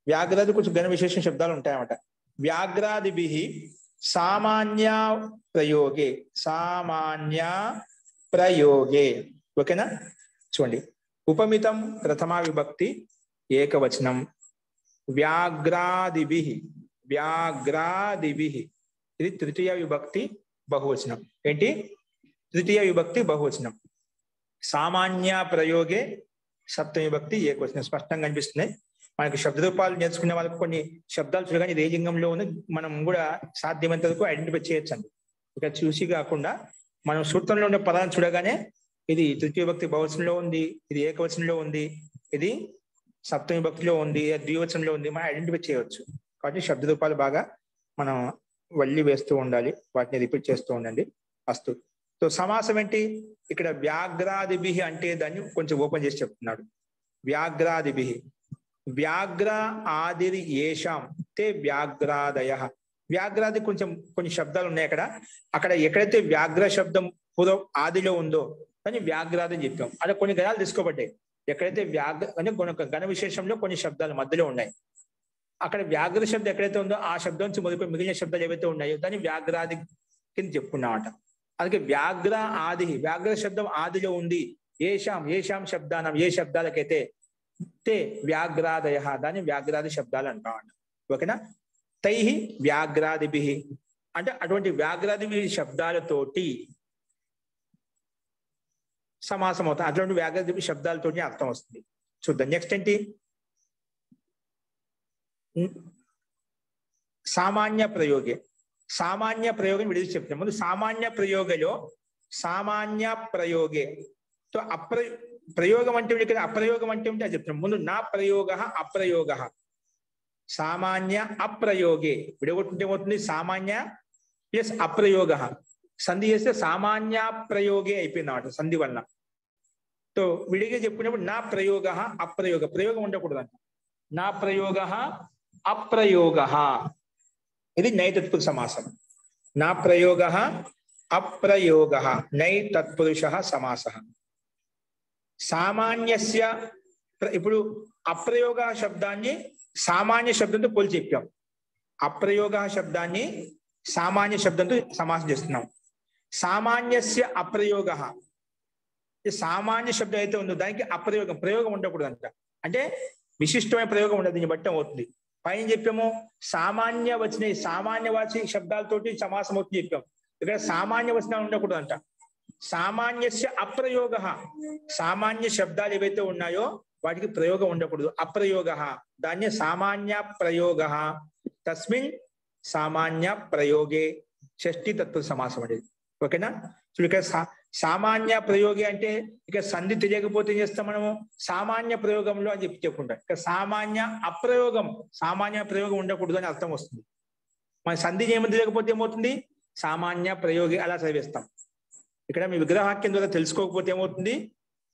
[SPEAKER 1] వ్యాఘ్రాది కొంచెం ఘన విశేషణ శబ్దాలు ఉంటాయన్నమాట. వ్యాఘ్రాదిభిః సామాన్య ప్రయోగే, ఓకేనా? చూడండి, ఉపమితం ప్రథమా విభక్తి ఏకవచనం, వ్యాఘ్రాదిభిః ఇది తృతీయ విభక్తి బహువచనం. ఏంటి? తృతీయ విభక్తి బహువచనం. సామాన్య ప్రయోగే సప్తమి విభక్తి ఏకవచనం. స్పష్టంగా కనిపిస్తున్నాయి. మనకి శబ్ద రూపాలు నేర్చుకునే వాళ్ళకి కొన్ని శబ్దాలు చూడగానే ఇది ఏ లింగంలో ఉంది మనం కూడా సాధ్యమైనంత వరకు ఐడెంటిఫై చేయొచ్చండి. ఇక చూసి కాకుండా మనం సూత్రంలో ఉండే పదాలను చూడగానే ఇది తృతీయ భక్తి బహువచనంలో ఉంది, ఇది ఏకవచనంలో ఉంది, ఇది సప్తమి భక్తిలో ఉంది, ద్వివచనంలో ఉంది, మనం ఐడెంటిఫై చేయవచ్చు. కాబట్టి శబ్ద రూపాలు బాగా మనం వల్లి వేస్తూ ఉండాలి, వాటిని రిపీట్ చేస్తూ ఉండండి. అస్తు. సో సమాసం ఏంటి? ఇక్కడ వ్యాఘ్రాదిభి అంటే దాన్ని కొంచెం ఓపెన్ చేసి చెప్తున్నాడు. వ్యాఘ్రాదిభి, వ్యాఘ్ర ఆదిరి ఏషాం తే వ్యాఘ్రాదయ. వ్యాఘ్రాది కొంచెం కొన్ని శబ్దాలు ఉన్నాయి అక్కడ. అక్కడ ఎక్కడైతే వ్యాఘ్ర శబ్దం పూర్వ ఆదిలో ఉందో దాన్ని వ్యాఘ్రాది అని చెప్పాం. అలా కొన్ని గణాలు తీసుకోబడ్డాయి. ఎక్కడైతే వ్యాఘ్ర అంటే గణ విశేషంలో కొన్ని శబ్దాలు మధ్యలో ఉన్నాయి. అక్కడ వ్యాఘ్ర శబ్దం ఎక్కడైతే ఉందో ఆ శబ్దం నుంచి మొదలుకొని మిగిలిన శబ్దాలు ఏవైతే ఉన్నాయో దాన్ని వ్యాఘ్రాది కింద చెప్పుకున్నామట. అందుకే వ్యాఘ్ర ఆది, వ్యాఘ్ర శబ్దం ఆదిలో ఉంది. ఏషాం శబ్దానం, ఏ శబ్దాలకైతే తే వ్యాఘ్రాదయ, దాన్ని వ్యాఘ్రాది శబ్దాలు అంటామంట. ఓకేనా? తైహి వ్యాఘ్రాదిభి అంటే అటువంటి వ్యాఘ్రాదిభి శబ్దాలతోటి సమాసం అవుతుంది. అటువంటి వ్యాఘ్రాదిభి శబ్దాలతోటి అర్థం వస్తుంది. చూద్దాం నెక్స్ట్ ఏంటి? సామాన్య ప్రయోగే. సామాన్య ప్రయోగం విడిచి చెప్తాం. ముందు సామాన్య ప్రయోగే సో ప్రయోగం అంటే ఇక్కడ అప్రయోగం అంటే ఏమిటి అది చెప్తాం. ముందు నా ప్రయోగ అప్రయోగ. సామాన్య అప్రయోగే విడగొట్టుంటే ఏమవుతుంది? సామాన్య ప్లస్ అప్రయోగ. సంధి చేస్తే సామాన్య ప్రయోగే అయిపోయింది అన్నమాట సంధి వల్ల. సో విడిగా చెప్పుకున్నప్పుడు నా ప్రయోగ అప్రయోగ, ప్రయోగం ఉండకూడదంట. నా ప్రయోగ అప్రయోగ, ఇది నైతత్పురుష సమాసం. నా ప్రయోగ అప్రయోగ నైతత్పురుష సమాస. సామాన్యస్య, ఇప్పుడు అప్రయోగ శబ్దాన్ని సామాన్య శబ్దంతో పోల్చి చెప్పాం. అప్రయోగ శబ్దాన్ని సామాన్య శబ్దంతో సమాసం చేస్తున్నాం. సామాన్యస్య అప్రయోగ, సామాన్య శబ్దం అయితే ఉందో దానికి అప్రయోగం, ప్రయోగం ఉండకూడదంట. అంటే విశిష్టమైన ప్రయోగం ఉండదు. దీన్ని బట్టి అవుతుంది. పైన చెప్పాము సామాన్య సామాన్యవాచి శబ్దాలతోటి సమాసం అవుతుంది చెప్పాం. ఇక్కడ సామాన్య వచనాలు ఉండకూడదంట. సామాన్యస్య అప్రయోగ, సామాన్య శబ్దాలు ఏవైతే ఉన్నాయో వాటికి ప్రయోగం ఉండకూడదు. అప్రయోగ, దాన్ని సామాన్య ప్రయోగ. తస్మిన్ సామాన్య ప్రయోగే షష్ఠి తత్వ సమాసం అనేది. ఓకేనా? సో ఇక్కడ సామాన్య ప్రయోగే అంటే ఇక సంధి తెలియకపోతే ఏం చేస్తాం మనము? సామాన్య ప్రయోగంలో అని చెప్పుకుంటాం. ఇక సామాన్య అప్రయోగం, సామాన్య ప్రయోగం ఉండకూడదు అని అర్థం వస్తుంది. మన సంధి ఏమని తెలియకపోతే ఏమవుతుంది? సామాన్య ప్రయోగి అలా చదివేస్తాం. ఇక్కడ మీ విగ్రహవాక్యం ద్వారా తెలుసుకోకపోతే ఏమవుతుంది?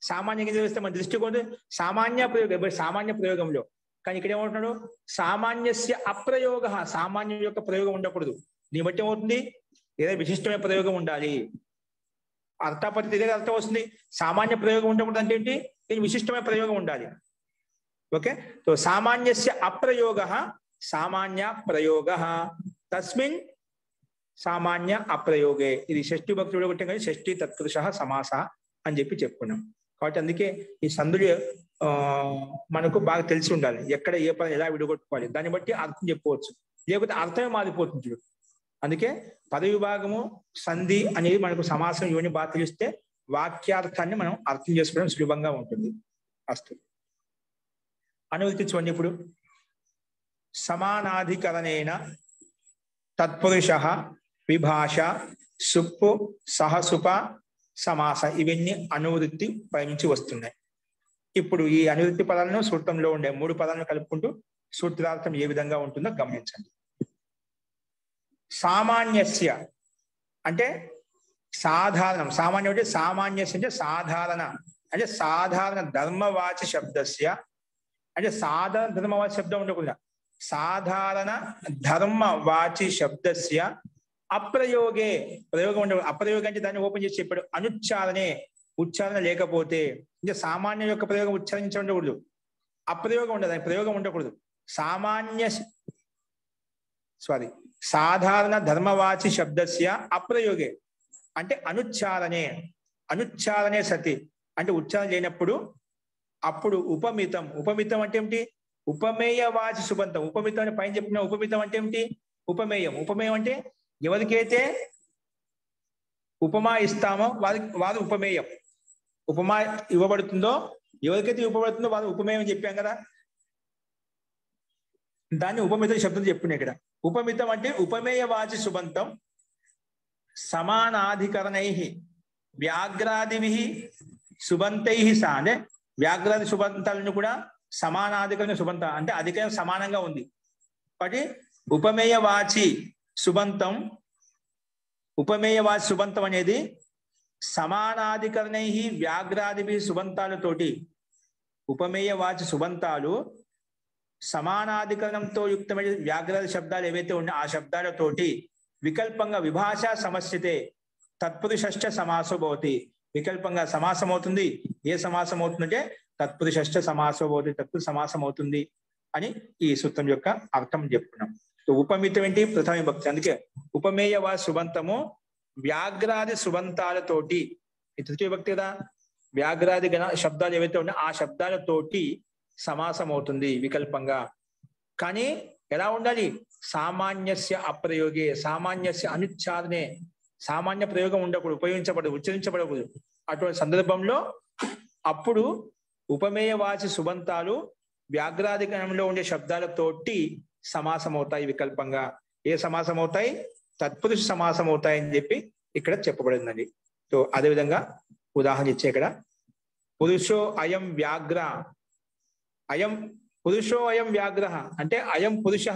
[SPEAKER 1] సామాన్యంగా చదివేస్తే మన దృష్టికోణం సామాన్య ప్రయోగం, సామాన్య ప్రయోగంలో. కానీ ఇక్కడ ఏమంటున్నాడు? సామాన్యస్య అప్రయోగ, సామాన్యం యొక్క ప్రయోగం ఉండకూడదు. దీన్ని బట్టి ఏమవుతుంది? ఏదో విశిష్టమైన ప్రయోగం ఉండాలి. అర్థాపత్తి ఇదే అర్థం వస్తుంది. సామాన్య ప్రయోగం ఉండకూడదు అంటే ఏంటి? దీని విశిష్టమైన ప్రయోగం ఉండాలి. ఓకే? సో సామాన్యస్య అప్రయోగ సామాన్య ప్రయోగ తస్మిన్ సామాన్య అప్రయోగే. ఇది షష్ఠి భక్తి విడగొట్టే కానీ షష్ఠి తత్పురుష సమాస అని చెప్పి చెప్పుకున్నాం. కాబట్టి అందుకే ఈ సంధులు మనకు బాగా తెలిసి ఉండాలి. ఎక్కడ ఏ పదం ఎలా విడగొట్టుకోవాలి దాన్ని బట్టి అర్థం చెప్పుకోవచ్చు. లేకపోతే అర్థమే మారిపోతుంది. అందుకే పద విభాగము సంధి అనేది మనకు సమాసం ఇవన్నీ బాగా తెలిస్తే వాక్యార్థాన్ని మనం అర్థం చేసుకోవడం సులభంగా ఉంటుంది. అస్తు. అనువృత్తి చూడండి. ఇప్పుడు సమానాధికరణేన తత్పురుష విభాష సుప్పు సహసుప సమాస ఇవన్నీ అనువృత్తి పై నుంచి వస్తున్నాయి. ఇప్పుడు ఈ అనువృత్తి పదాలను సూత్రంలో ఉండే 3 పదాలను కలుపుకుంటూ సూత్రార్థం ఏ విధంగా ఉంటుందో గమనించండి. సామాన్యస్య అంటే సాధారణం, సామాన్యం అంటే సామాన్యస్య అంటే సాధారణ, అంటే సాధారణ ధర్మవాచి శబ్దస్య, అంటే సాధారణ ధర్మవాచి శబ్దం ఉండకుండా సాధారణ ధర్మవాచి శబ్దస్య అప్రయోగే, ప్రయోగం ఉండకూడదు. అప్రయోగం అంటే దాన్ని ఓపెన్ చేసి చెప్పాడు. అనుచ్చారణే, ఉచ్చారణ లేకపోతే, అంటే సామాన్య యొక్క ప్రయోగం ఉచ్చరించి ఉండకూడదు. అప్రయోగం ఉండదు, దాని ప్రయోగం ఉండకూడదు. సాధారణ ధర్మవాచి శబ్దస్య అప్రయోగే అంటే అనుచ్చారణే సతి అంటే ఉచ్చారణ లేనప్పుడు అప్పుడు ఉపమితం. ఉపమితం అంటే ఏమిటి? ఉపమేయవాచి సుబంతం. ఉపమితం అని పైన చెప్పిన ఉపమితం అంటే ఏమిటి? ఉపమేయం. ఉపమేయం అంటే ఎవరికైతే ఉపమా ఇస్తామో వారు ఉపమేయం. ఉపమా ఇవ్వబడుతుందో ఎవరికైతే ఇవ్వబడుతుందో వారు ఉపమేయం చెప్పాం కదా. దాన్ని ఉపమిత శబ్దం చెప్పుకునే ఇక్కడ. ఉపమితం అంటే ఉపమేయవాచి సుబంతం సమానాధికరణై వ్యాఘ్రాదిభి సుబంతై సహా, అంటే వ్యాఘ్రాది సుబంతాలను కూడా సమానాధికరణ సుబంత అంటే అధికరం సమానంగా ఉంది. కాబట్టి ఉపమేయవాచి సుబంతం, ఉపమేయవాచి సుబంతం అనేది సమానాధికరణై వ్యాఘ్రాదిభి సుబంతాలతోటి, ఉపమేయవాచి సుబంతాలు సమానాధికరణంతో యుక్తమైన వ్యాఘ్రాది శబ్దాలు ఏవైతే ఉన్నాయో ఆ శబ్దాలతోటి వికల్పంగా విభాషా సమస్యతే తత్పురుషశ్చ సమాసో భవతి. వికల్పంగా సమాసం అవుతుంది. ఏ సమాసం అవుతుందంటే తత్పురుషశ్చ సమాసో భవతి, తత్పురుష సమాసం అవుతుంది అని ఈ సూత్రం యొక్క అర్థం చెప్పుకున్నాం. ఉపమితం ఏంటి? ప్రథమ విభక్తి. అందుకే ఉపమేయవా సుబంతము వ్యాఘ్రాది సుబంతాలతోటి, ఈ తృతీయ విభక్తి కదా, వ్యాఘ్రాది గణ శబ్దాలు ఏవైతే ఉన్నాయో ఆ శబ్దాలతోటి సమాసం అవుతుంది వికల్పంగా. కానీ ఎలా ఉండాలి? సామాన్యస్య అప్రయోగే, సామాన్యస్య అనుచ్చారణే, సామాన్య ప్రయోగం ఉండకూడదు, ఉపయోగించబడదు, ఉచ్చరించబడకూడదు. అటువంటి సందర్భంలో అప్పుడు ఉపమేయవాచి సుబంతాలు వ్యాఘ్రాది గణంలో ఉండే శబ్దాలతోటి సమాసం అవుతాయి వికల్పంగా. ఏ సమాసం అవుతాయి? తత్పురుష సమాసం అవుతాయి అని చెప్పి ఇక్కడ చెప్పబడిందండి. సో అదేవిధంగా ఉదాహరణ ఇచ్చే ఇక్కడ పురుషో అయం వ్యాఘ్ర, అయం పురుషో అయం వ్యాఘ్ర అంటే అయం పురుష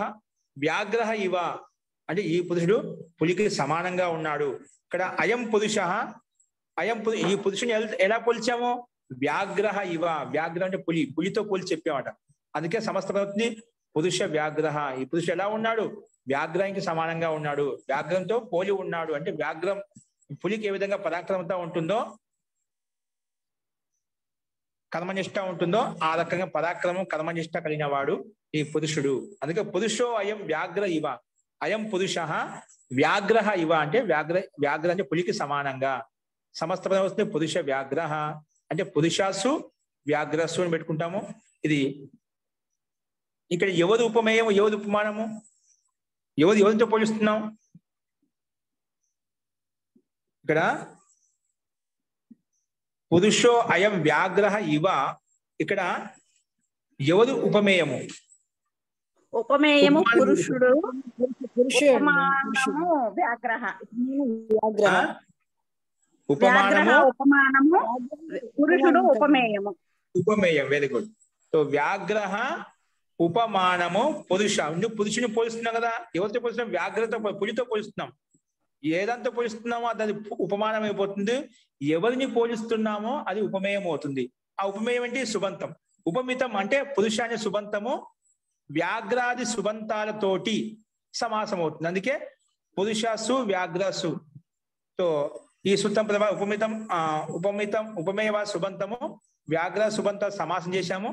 [SPEAKER 1] వ్యాఘ్ర ఇవ అంటే ఈ పురుషుడు పులికి సమానంగా ఉన్నాడు. ఇక్కడ అయం పురుష, ఈ పురుషుని ఎలా పోల్చాము? వ్యాఘ్ర ఇవ, వ్యాఘ్ర అంటే పులి, పులితో పోల్చి చెప్పామట. అందుకే సమస్త పదవుతుంది పురుష వ్యాఘ్ర. ఈ పురుషుడు ఎలా ఉన్నాడు? వ్యాఘ్రానికి సమానంగా ఉన్నాడు, వ్యాఘ్రంతో పోలి ఉన్నాడు. అంటే వ్యాఘ్రం పులికి ఏ విధంగా పరాక్రమత ఉంటుందో, కర్మనిష్ట ఉంటుందో ఆ రకంగా పరాక్రమం కర్మనిష్ట కలిగిన వాడు ఈ పురుషుడు. అందుకే పురుషో అయం వ్యాఘ్ర ఇవ, అయం పురుష వ్యాఘ్ర ఇవ అంటే వ్యాఘ్ర అంటే పులికి సమానంగా. సమస్త పదం వస్తుంది పురుష వ్యాఘ్ర అంటే పురుషాసు వ్యాఘ్రస్సు అని పెట్టుకుంటాము. ఇది ఇక్కడ ఎవరి ఉపమేయము, ఎవరి ఉపమానము, ఎవరితో పోలిస్తున్నాం? ఇక్కడ పురుషో అయం వ్యాఘ్ర ఇవ, ఇక్కడ ఎవరు ఉపమేయము?
[SPEAKER 4] ఉపమేయము పురుషుడు, ఉపమానము వ్యాఘ్ర. ఉపమానము పురుషుడు, ఉపమేయము
[SPEAKER 1] ఉపమేయం. Very good. సో వ్యాఘ్ర ఉపమానము పురుష. పురుషుని పోలుస్తున్నాం కదా, ఎవరితో పోలుస్తున్నాం? వ్యాఘ్రతో, పులితో పోలుస్తున్నాం. ఏదంతా పోలిస్తున్నామో అది ఉపమానం అయిపోతుంది. ఎవరిని పోలిస్తున్నామో అది ఉపమేయం అవుతుంది. ఆ ఉపమేయం ఏంటి? సుబంతం. ఉపమితం అంటే పురుష అనే సుబంతము వ్యాఘ్రాది సుబంతాలతోటి సమాసం అవుతుంది. అందుకే పురుషాసు వ్యాఘ్రసు. సో ఈ సూత్రం ఉపమితం ఉపమేయవా సుబంతము వ్యాఘ్ర సుబంత సమాసం చేశాము.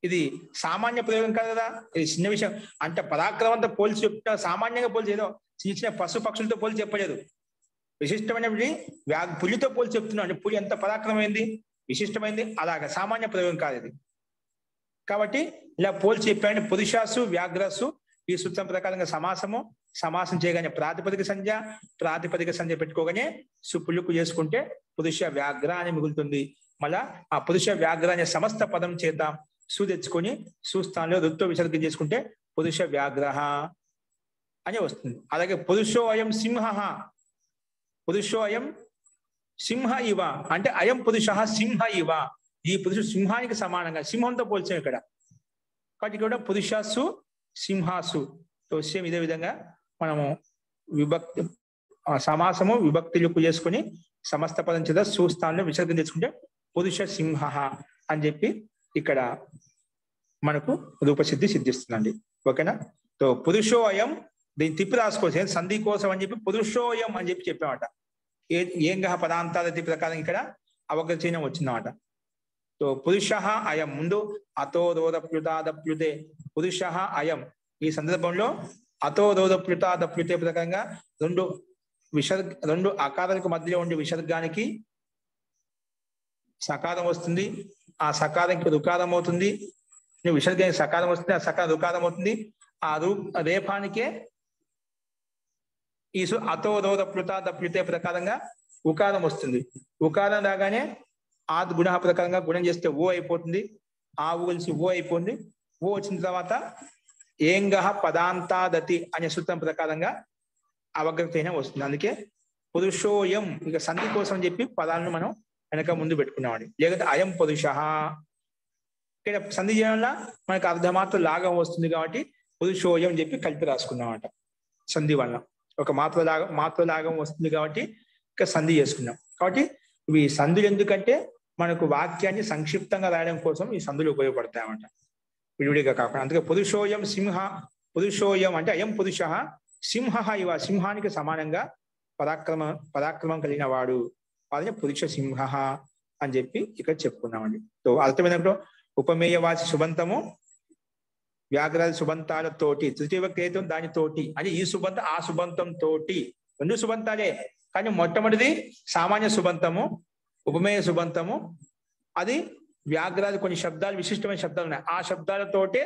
[SPEAKER 1] ఇది సామాన్య ప్రయోగం కాదు కదా, ఇది చిన్న విషయం. అంటే పరాక్రమంతో పోల్చి చెప్తా, సామాన్యంగా పోల్చి ఏదో చిన్న చిన్న పశు పక్షులతో పోల్చి చెప్పలేదు. విశిష్టమైనవి పులితో పోల్చి చెప్తున్నాం. అంటే పులి ఎంత పరాక్రమైంది, విశిష్టమైంది, అలాగా సామాన్య ప్రయోగం కాదు ఇది. కాబట్టి ఇలా పోల్చి చెప్పాను. పురుషాసు వ్యాఘ్రస్సు ఈ సూత్రం ప్రకారంగా సమాసం చేయగానే ప్రాతిపదిక సంజ్ఞ పెట్టుకోగానే సుపులుకు చేసుకుంటే పురుష వ్యాఘ్ర అని మిగులుతుంది. మళ్ళా ఆ పురుష వ్యాఘ్ర అనే సమస్త పదం చేత సు తెచ్చుకొని సుస్థానంలో రుత్తో విసర్గం చేసుకుంటే పురుష వ్యాఘ్ర అని వస్తుంది. అలాగే పురుషో అయం సింహ, పురుషో అయం సింహ ఇవ అంటే అయం పురుష సింహ ఇవ, ఈ పురుషుడు సింహానికి సమానంగా, సింహంతో పోల్చాం ఇక్కడ. కాబట్టి ఇక్కడ పురుషాసు సింహాసు. సేమ్ ఇదే విధంగా మనము విభక్తి సమాసము విభక్తులకు చేసుకుని సమస్త పదం చేత సుస్థానంలో విసర్గం తెచ్చుకుంటే పురుష సింహ అని చెప్పి ఇక్కడ మనకు రూపసిద్ధి సిద్ధిస్తుందండి. ఓకేనా? సో పురుషో అయం, దీన్ని తిప్పి రాసుకోవచ్చు సంధి కోసం అని చెప్పి పురుషోయం అని చెప్పి చెప్పామట. ఏంగ పదాంతాల ప్రకారం ఇక్కడ అవగచనం వచ్చిందన్నమాట. సో పురుష అయం ముందు అతో రోదప్లుతాదప్లుతే పురుష అయం. ఈ సందర్భంలో అతో రోదప్లుతాదప్లుతే ప్రకారంగా రెండు అకారాలకు మధ్యలో ఉండే విసర్గానికి సకారం వస్తుంది, ఆ సకారానికి రుకారం అవుతుంది. విసర్గానికి సకారం వస్తుంది, ఆ సకారం రుకారం అవుతుంది. ఆ రేపానికే ఈ అతో రోదప్లుతాదప్లుతే ప్రకారంగా ఉకారం వస్తుంది. ఉకారం రాగానే ఆ గుణ ప్రకారంగా గుణం చేస్తే ఓ అయిపోతుంది. ఆ ఊ కలిసి ఓ అయిపోతుంది. ఓ వచ్చిన తర్వాత ఏంగ పదాంతాదతి అనే సూత్రం ప్రకారంగా అవగ్రతైన వస్తుంది. అందుకే పురుషోయం ఇక సంధి కోసం చెప్పి పదాలను మనం వెనక ముందు పెట్టుకున్నామండి. లేకపోతే అయం పురుష ఇక్కడ సంధి చేయడం వల్ల మనకు అర్ధమాత్ర లాగం వస్తుంది కాబట్టి పురుషోయం చెప్పి కలిపి రాసుకున్నామట. సంధి వల్ల ఒక మాత్ర లాగం వస్తుంది కాబట్టి ఇక సంధి చేసుకున్నాం. కాబట్టి ఇవి సంధులు ఎందుకంటే మనకు వాక్యాన్ని సంక్షిప్తంగా రాయడం కోసం ఈ సంధులు ఉపయోగపడతాయన్నమాట, విడివిడిగా కాకుండా. అందుకే పురుషోయం సింహ, పురుషోయం అంటే అయం పురుష సింహ ఇవ సింహానికి సమానంగా పరాక్రమం కలిగిన వాడు, అదే పురుష సింహ అని చెప్పి ఇక్కడ చెప్పుకున్నామండి. సో అర్థమైనప్పుడు ఉపమేయవాచి సుబంతము వ్యాఘ్రాది సుబంతాలతోటి తృతీయ విభక్తి దానితోటి అని ఈ సుబంతం ఆ సుబంతం తోటి రెండు సుబంతాలే. కానీ మొట్టమొదటిది సామాన్య సుబంతము, ఉపమేయ సుబంతము. అది వ్యాఘ్రాది కొన్ని శబ్దాలు విశిష్టమైన శబ్దాలు ఉన్నాయి, ఆ శబ్దాలతోటే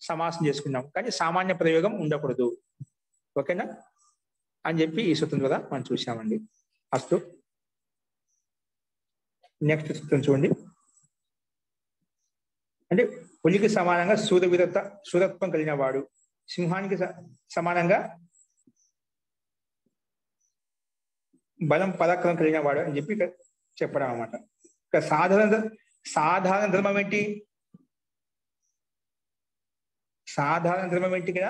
[SPEAKER 1] సమాసం చేసుకున్నాం. కానీ సామాన్య ప్రయోగం ఉండకూడదు. ఓకేనా అని చెప్పి ఈ సూత్రం ద్వారా మనం చూసామండి. అస్తు నెక్స్ట్ సూత్రం చూడండి. అంటే పులికి సమానంగా శూరత్వం కలిగిన వాడు, సింహానికి సమానంగా బలం పరాక్రమం కలిగిన వాడు అని చెప్పి ఇక్కడ చెప్పడం అన్నమాట. ఇక సాధారణ ధర్మం ఏంటి? సాధారణ ధర్మం ఏంటి? ఇక్కడ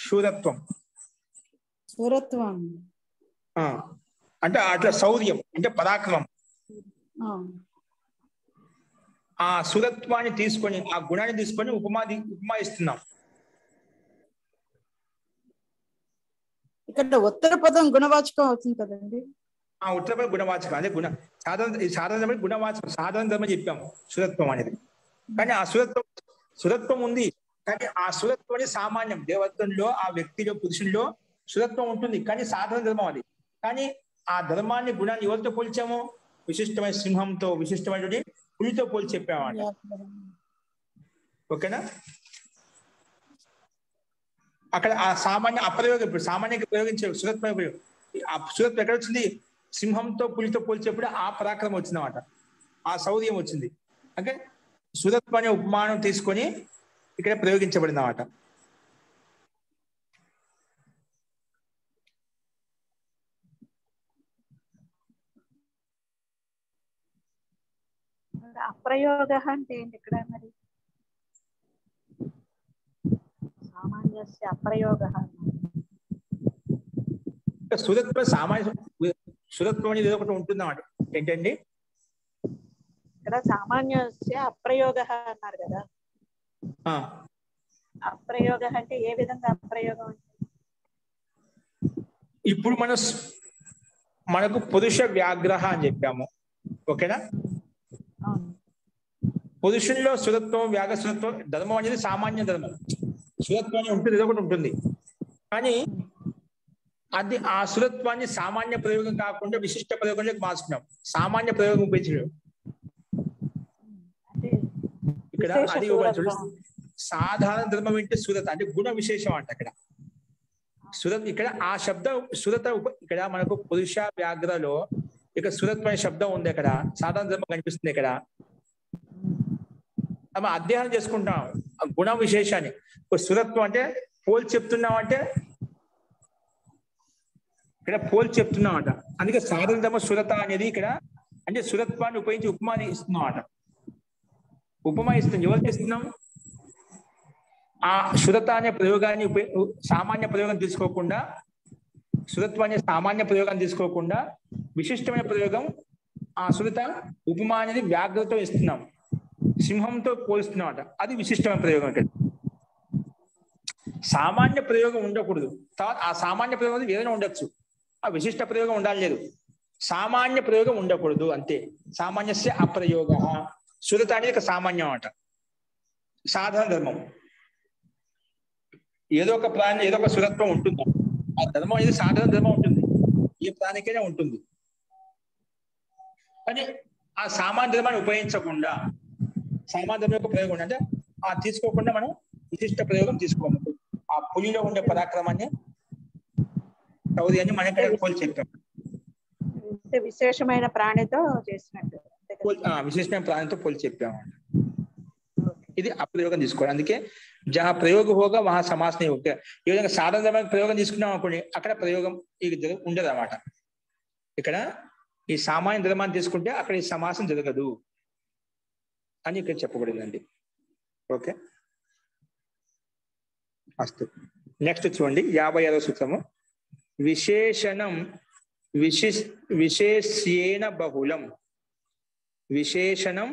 [SPEAKER 1] శూరత్వం అంటే అట్లా శౌర్యం అంటే పరాక్రమం. ఆ శూరత్వాన్ని తీసుకొని ఆ గుణాన్ని తీసుకొని ఉపమా ఇస్తున్నాం.
[SPEAKER 2] ఇక్కడ ఉత్తర పదం గుణవాచకం అవుతుంది కదండి.
[SPEAKER 1] ఆ ఉత్తర పదం గుణవాచకం, అదే సాధారణ గుణవాచకం. సాధారణ ధర్మం చెప్పాము శూరత్వం అనేది. కానీ ఆ శూరత్వం ఉంది, కానీ ఆ శూరత్వం సామాన్యం. దేవత్వంలో ఆ వ్యక్తిలో పురుషుల్లో శూరత్వం ఉంటుంది, కానీ సాధారణ ధర్మం అది. కానీ ఆ ధర్మాన్ని గుణాన్ని ఎవరితో పోల్చాము? విశిష్టమైన సింహంతో, విశిష్టమైన పులితో పోల్చి చెప్పామన్నమాట. ఓకేనా? అక్కడ ఆ సామాన్య అప్రయోగం, ఇప్పుడు సామాన్యంగా ప్రయోగించే శూరత్వం ఆ శూరత్వం ఎక్కడ వచ్చింది? సింహంతో పులితో పోల్చేప్పుడు ఆ పరాక్రమం వచ్చిందన్నమాట, ఆ శౌర్యం వచ్చింది. అంటే శూరత్వాన్ని ఉపమానం తీసుకొని ఇక్కడ ప్రయోగించబడింది అన్నమాట.
[SPEAKER 4] అప్రయోగ అంటే ఏంటి ఇక్కడ? మరి సామాన్యస్య అప్రయోగ
[SPEAKER 1] శూరత్వం శూరత్వం అనేది ఏదో ఒకటి ఉంటుందన్నమాట. ఏంటండి
[SPEAKER 4] ఇక్కడ సామాన్యస్య అప్రయోగ అన్నారు కదా. అప్రయోగ అంటే ఏ విధంగా అప్రయోగం అంటే?
[SPEAKER 1] ఇప్పుడు మనకు పురుష వ్యాఘ్రహ అని చెప్పాము. ఓకేనా? పురుషుల్లో శూరత్వం వ్యాఘ్రత్వం ధర్మం అనేది సామాన్య ధర్మం. శూరత్వాన్ని ఉంటుంది, ఏదో ఒకటి ఉంటుంది. కానీ అది ఆ శూరత్వాన్ని సామాన్య ప్రయోగం కాకుండా విశిష్ట ప్రయోగంలోకి మార్చుకున్నాం. సామాన్య ప్రయోగం ఉపయోగించడం ఇక్కడ అది సాధారణ ధర్మం ఏంటి? శూరత అంటే గుణ విశేషం అంట. అక్కడ శూరత్, ఇక్కడ ఆ శబ్దం శూరత ఇక్కడ మనకు పురుష వ్యాఘ్రలో ఇక్కడ శూరత్వ శబ్దం ఉంది. అక్కడ సాధారణ ధర్మం కనిపిస్తుంది. ఇక్కడ మనం అధ్యయనం చేసుకుంటాం ఆ గుణ విశేషాన్ని. శూరత్వం అంటే పోల్చి చెప్తున్నాం, అంటే ఇక్కడ పోల్చి చెప్తున్నాం అంట. అందుకే సాధారణ ధర్మ శూరత అనేది ఇక్కడ అంటే శూరత్వాన్ని ఉపయోగించి ఉపమాని ఇస్తున్నాం అంట. ఉపమా ఇస్తున్నాం. ఎవరికి ఇస్తున్నాం? ఆ శూరత అనే ప్రయోగాన్ని సామాన్య ప్రయోగం తీసుకోకుండా, శూరత్వాన్ని సామాన్య ప్రయోగాన్ని తీసుకోకుండా విశిష్టమైన ప్రయోగం ఆ శూరత ఉపమా అనేది వ్యాఘ్రతో ఇస్తున్నాం, సింహంతో పోలుస్తున్నాం అంట. అది విశిష్టమైన ప్రయోగం. ఇక్కడ సామాన్య ప్రయోగం ఉండకూడదు. తర్వాత ఆ సామాన్య ప్రయోగం ఏదైనా ఉండొచ్చు, ఆ విశిష్ట ప్రయోగం ఉండాలి లేదు. సామాన్య ప్రయోగం ఉండకూడదు అంతే. సామాన్యస్య అప్రయోగ. శూరత అనేది సామాన్యం అట, సాధారణ ధర్మం. ఏదో ఒక ప్రాణి ఏదో ఒక శూరత్వం ఉంటుంది. ఆ ధర్మం అనేది సాధారణ ధర్మం ఉంటుంది, ఏ ప్రాణికైనా ఉంటుంది. కానీ ఆ సామాన్య ధర్మాన్ని ఉపయోగించకుండా, సామాన్య ధర్మం యొక్క ప్రయోగం అంటే ఆ తీసుకోకుండా మనం విశిష్ట ప్రయోగం తీసుకోము. ఆ పులిలో ఉండే పరాక్రమాన్ని, శౌర్యాన్ని మనం ఇక్కడ పోల్చి చెప్పాం.
[SPEAKER 4] విశేషమైన ప్రాణితో చేసినట్టు,
[SPEAKER 1] విశేషమైన ప్రాణితో పోల్చి చెప్పాము. ఇది అప్రయోగం తీసుకోవాలి. అందుకే జహా ప్రయోగ హోగా వహా సమాస్ నే హోగా. ఈ విధంగా సాధారణమైన ప్రయోగం తీసుకున్నాం అనుకోండి, అక్కడ ప్రయోగం ఉండదు అన్నమాట. ఇక్కడ ఈ సామాన్య ధర్మాన్ని తీసుకుంటే అక్కడ ఈ సమాసం జరగదు అని ఇక్కడ చెప్పబడిందండి. ఓకే, అస్తు. నెక్స్ట్ చూడండి 56వ సూత్రము. విశేషణం విశేష్యేణ బహుళం. విశేషణం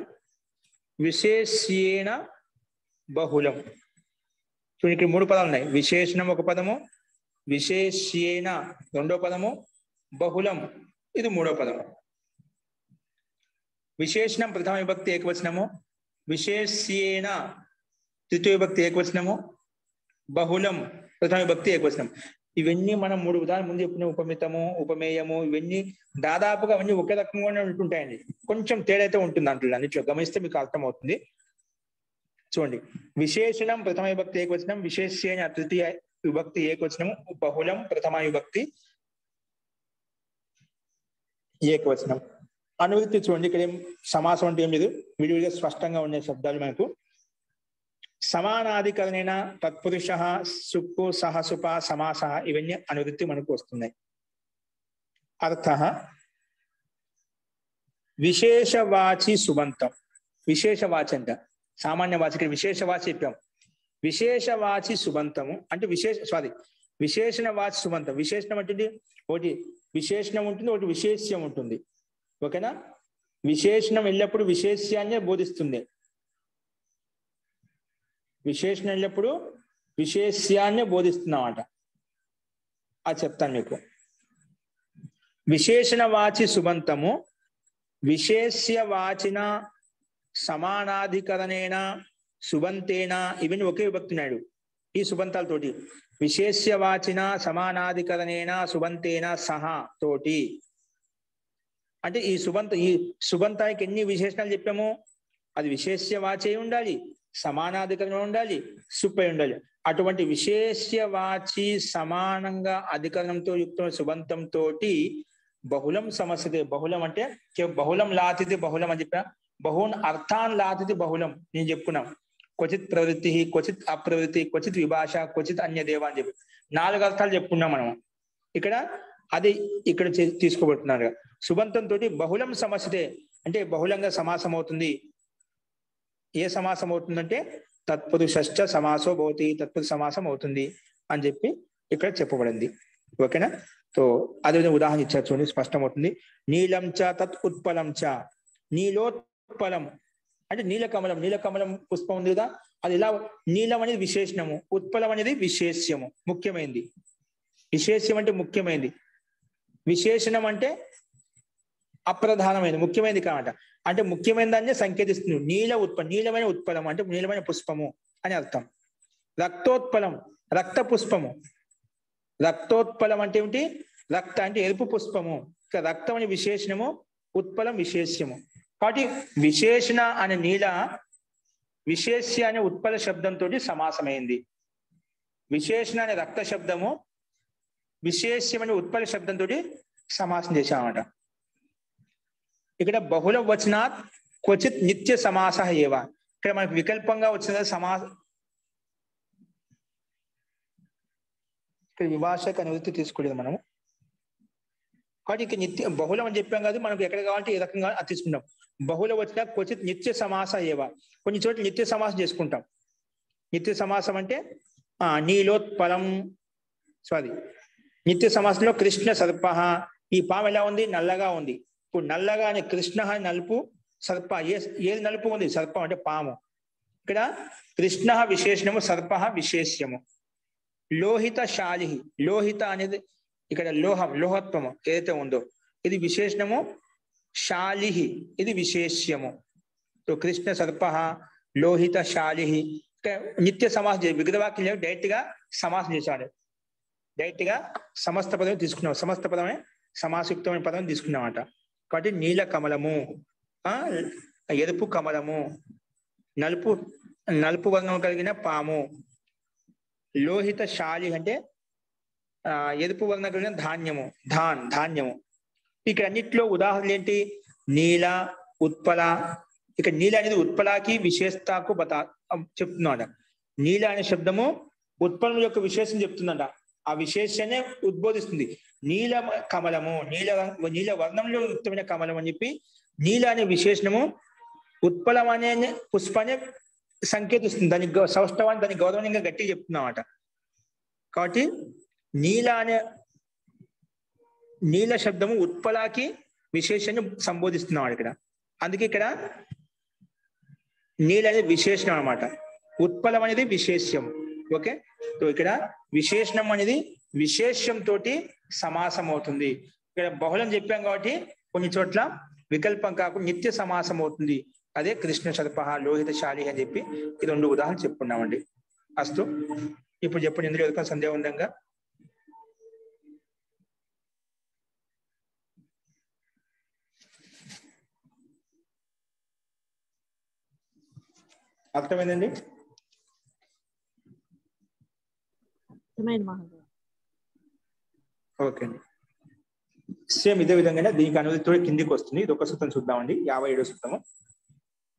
[SPEAKER 1] విశేష్యేణ బహుళం. చూడండి ఇక్కడ 3 పదాలు ఉన్నాయి. విశేషణం ఒక పదము, విశేష్యేణ రెండో పదము, బహుళం ఇది 3వ పదము. విశేషణం ప్రథమ విభక్తి ఏకవచనము, విశేష్యేణ తృతీయ విభక్తి ఏకవచనము, బహుళం ప్రథమ విభక్తి ఏకవచనం. ఇవన్నీ మనం 3 ఉదాహరణ ముందు చెప్పిన ఉపమితము, ఉపమేయము, ఇవన్నీ దాదాపుగా అవన్నీ ఒకే రకంగానే ఉంటుంటాయండి. కొంచెం తేడా అయితే ఉంటుంది అంటున్నా, అన్నిట్లో గమనిస్తే మీకు అర్థమవుతుంది. చూడండి, విశేషణం ప్రథమ విభక్తి ఏకవచనం, విశేష్యేణ తృతీయ విభక్తి ఏకవచనము, బహుళం ప్రథమ విభక్తి ఏకవచనం. అనువృత్తి చూడండి, ఇక్కడ సమాసం అంటే ఏం లేదు, విడివిడిగా స్పష్టంగా ఉండే శబ్దాలు మనకు. సమానాధికరణేన తత్పురుష సుప్పు సహసుప సమాస ఇవన్నీ అనువృత్తి మనకు వస్తున్నాయి. అర్థ విశేషవాచి సుబంతం. విశేషవాచి అంట, సామాన్య వాచి, ఇక్కడ విశేషవాచి చెప్పాం. విశేషవాచి సుబంతము అంటే విశేషణ వాచి సుబంతం. విశేషణం అంటే ఒకటి విశేషణం ఉంటుంది, ఒకటి విశేష్యం ఉంటుంది. ఓకేనా? విశేషణం ఎల్లప్పుడు విశేష్యాన్నే బోధిస్తుంది. విశేషణం ఎల్లప్పుడు విశేష్యాన్నే బోధిస్తున్నామట. అది చెప్తాను మీకు. విశేషణ వాచి సుబంతము విశేష్య వాచిన సమానాధికరణేన సుబంతేన ఇవన్నీ ఒకే విభక్తున్నాడు ఈ సుబంతాలతోటి. విశేష్య వాచిన సమానాధికరణేన సుబంతేన సహా తోటి అంటే ఈ సుబంతానికి ఎన్ని విశేషణాలు చెప్పాము, అది విశేష్య వాచి ఉండాలి, సమానాధికరణం ఉండాలి, సుప్పై ఉండాలి. అటువంటి విశేష్యవాచి సమానంగా అధికరణంతో యుక్తమైన సుబంతంతో బహుళం సమస్యతే. బహుళం అంటే బహుళం లాతిథి బహుళం అని చెప్పిన, బహున్ అర్థాన్ లాతిథి బహుళం నేను చెప్పుకున్నాం. క్వచిత్ ప్రవృత్తి, క్వచిత్ అప్రవృత్తి, క్వచిత్ విభాష, క్వచిత్ అన్యదేవ అని చెప్పి 4 అర్థాలు చెప్పుకున్నాం మనం. ఇక్కడ అది ఇక్కడ తీసుకోబడుతున్నారు. సుబంతంతో బహుళం సమస్యతే అంటే బహుళంగా సమాసం అవుతుంది. ఏ సమాసం అవుతుందంటే తత్పురుషశ్చ సమాసో భవతి, తత్పురుష సమాసం అవుతుంది అని చెప్పి ఇక్కడ చెప్పబడింది. ఓకేనా? సో అదేవిధంగా ఉదాహరణ ఇచ్చారు చూడండి, స్పష్టమవుతుంది. నీలం చ తత్ ఉత్పలం చ. నీలోత్పలం అంటే నీలకమలం. నీలకమలం పుష్పం ఉంది కదా, అది ఇలా నీలం అనేది విశేషణము, ఉత్పలం అనేది విశేష్యము, ముఖ్యమైనది. విశేష్యం అంటే ముఖ్యమైనది, విశేషణం అంటే అప్రధానమైనది, ముఖ్యమైనది కానట. అంటే ముఖ్యమైన దాన్ని సంకేతిస్తుంది. నీలమైన ఉత్పలం అంటే నీలమైన పుష్పము అని అర్థం. రక్తోత్పలం రక్త పుష్పము. రక్తోత్పలం అంటే ఏమిటి? రక్త అంటే ఎరుపు పుష్పము. ఇక రక్తం అనే విశేషణము, ఉత్పలం విశేష్యము. కాబట్టి విశేషణ అనే నీల విశేష్య అనే ఉత్పల శబ్దంతో సమాసమైంది. విశేషణ అనే రక్త శబ్దము విశేష్యం అనే ఉత్పల శబ్దంతో సమాసం చేశామట. ఇక్కడ బహుళ వచనాత్ క్వచిత్ నిత్య సమాస ఏవ. ఇక్కడ మనకు వికల్పంగా వచ్చిన ఇక్కడ విభాషకు అనువృత్తి తీసుకోలేదు మనము. కాబట్టి ఇక్కడ నిత్య బహుళం అని చెప్పాం కాదు, మనకు ఎక్కడ కావాలంటే ఏ రకంగా అది తీసుకుంటాం. బహుళ వచ్చిన క్వచిత్ నిత్య సమాస ఏవ. కొన్ని చోట్ల నిత్య సమాసం చేసుకుంటాం. నిత్య సమాసం అంటే నీలోత్పలం. నిత్య సమాసంలో కృష్ణ సర్ప. ఈ పాము ఎలా ఉంది? నల్లగా ఉంది. ఇప్పుడు నల్లగా అనే కృష్ణ నలుపు, సర్ప ఏది నలుపు ఉంది? సర్పం అంటే పాము. ఇక్కడ కృష్ణ విశేషణము, సర్ప విశేష్యము. లోహిత శాలి. లోహిత అనేది ఇక్కడ లోహత్వము ఏదైతే ఉందో ఇది విశేషణము, శాలి ఇది విశేష్యము. కృష్ణ సర్ప లోహిత శాలి. నిత్య సమాసం విగతవాక్యం డైరెక్ట్ గా సమాసం చేశాడు. డైరెక్ట్ గా సమస్త పదం తీసుకున్నాం. సమస్త పదమే సమాసయుక్తమైన పదం తీసుకున్నామట. కాబట్టి నీల కమలము, ఎరుపు కమలము, నలుపు వర్ణం కలిగిన పాము. లోహిత శాలి అంటే ఎరుపు వర్ణం కలిగిన ధాన్యము, ధాన్యము. ఇక్కడ అన్నిట్లో ఉదాహరణలు ఏంటి? నీల, ఉత్పల, ఇక నీల అనేది ఉత్పలాకి విశేషతకు చెప్తున్నాడ. నీల అనే శబ్దము ఉత్పలం యొక్క విశేషం చెప్తుందంట. ఆ విశేషాన్ని ఉద్బోధిస్తుంది. నీల కమలము, నీల వర్ణంలో యుక్తమైన కమలం అని చెప్పి నీల అనే విశేషణము ఉత్పలం అనే పుష్పాన్ని సంకేతిస్తుంది. దాని సౌష్ఠవాన్ని దాని గౌరవంగా గట్టిగా చెప్తున్నామట. కాబట్టి నీల శబ్దము ఉత్పలాకి విశేషాన్ని సంబోధిస్తున్నాడు ఇక్కడ. అందుకే ఇక్కడ నీల అనేది విశేషణం అనమాట, ఉత్పలం అనేది విశేష్యం. ఓకే, సో ఇక్కడ విశేషణం అనేది విశేష్యం తోటి సమాసం అవుతుంది. ఇక్కడ బహుళం చెప్పాం కాబట్టి కొన్ని చోట్ల వికల్పం కాకుండా నిత్య సమాసం అవుతుంది. అదే కృష్ణ సర్ప లోహితశాలి అని చెప్పి ఈ 2 ఉదాహరణలు చెప్పుకున్నామండి. అస్తు, ఇప్పుడు చెప్పండి, ఎందుకు ఎవరికైనా సందేహం ఉందంగా? అర్థమైందండి? ఓకే అండి. సేమ్ ఇదే విధంగానే దీనికి అనువదితో కిందికి వస్తుంది. ఇది ఒక సూత్రం చూద్దామండి, 57వ సూత్రము.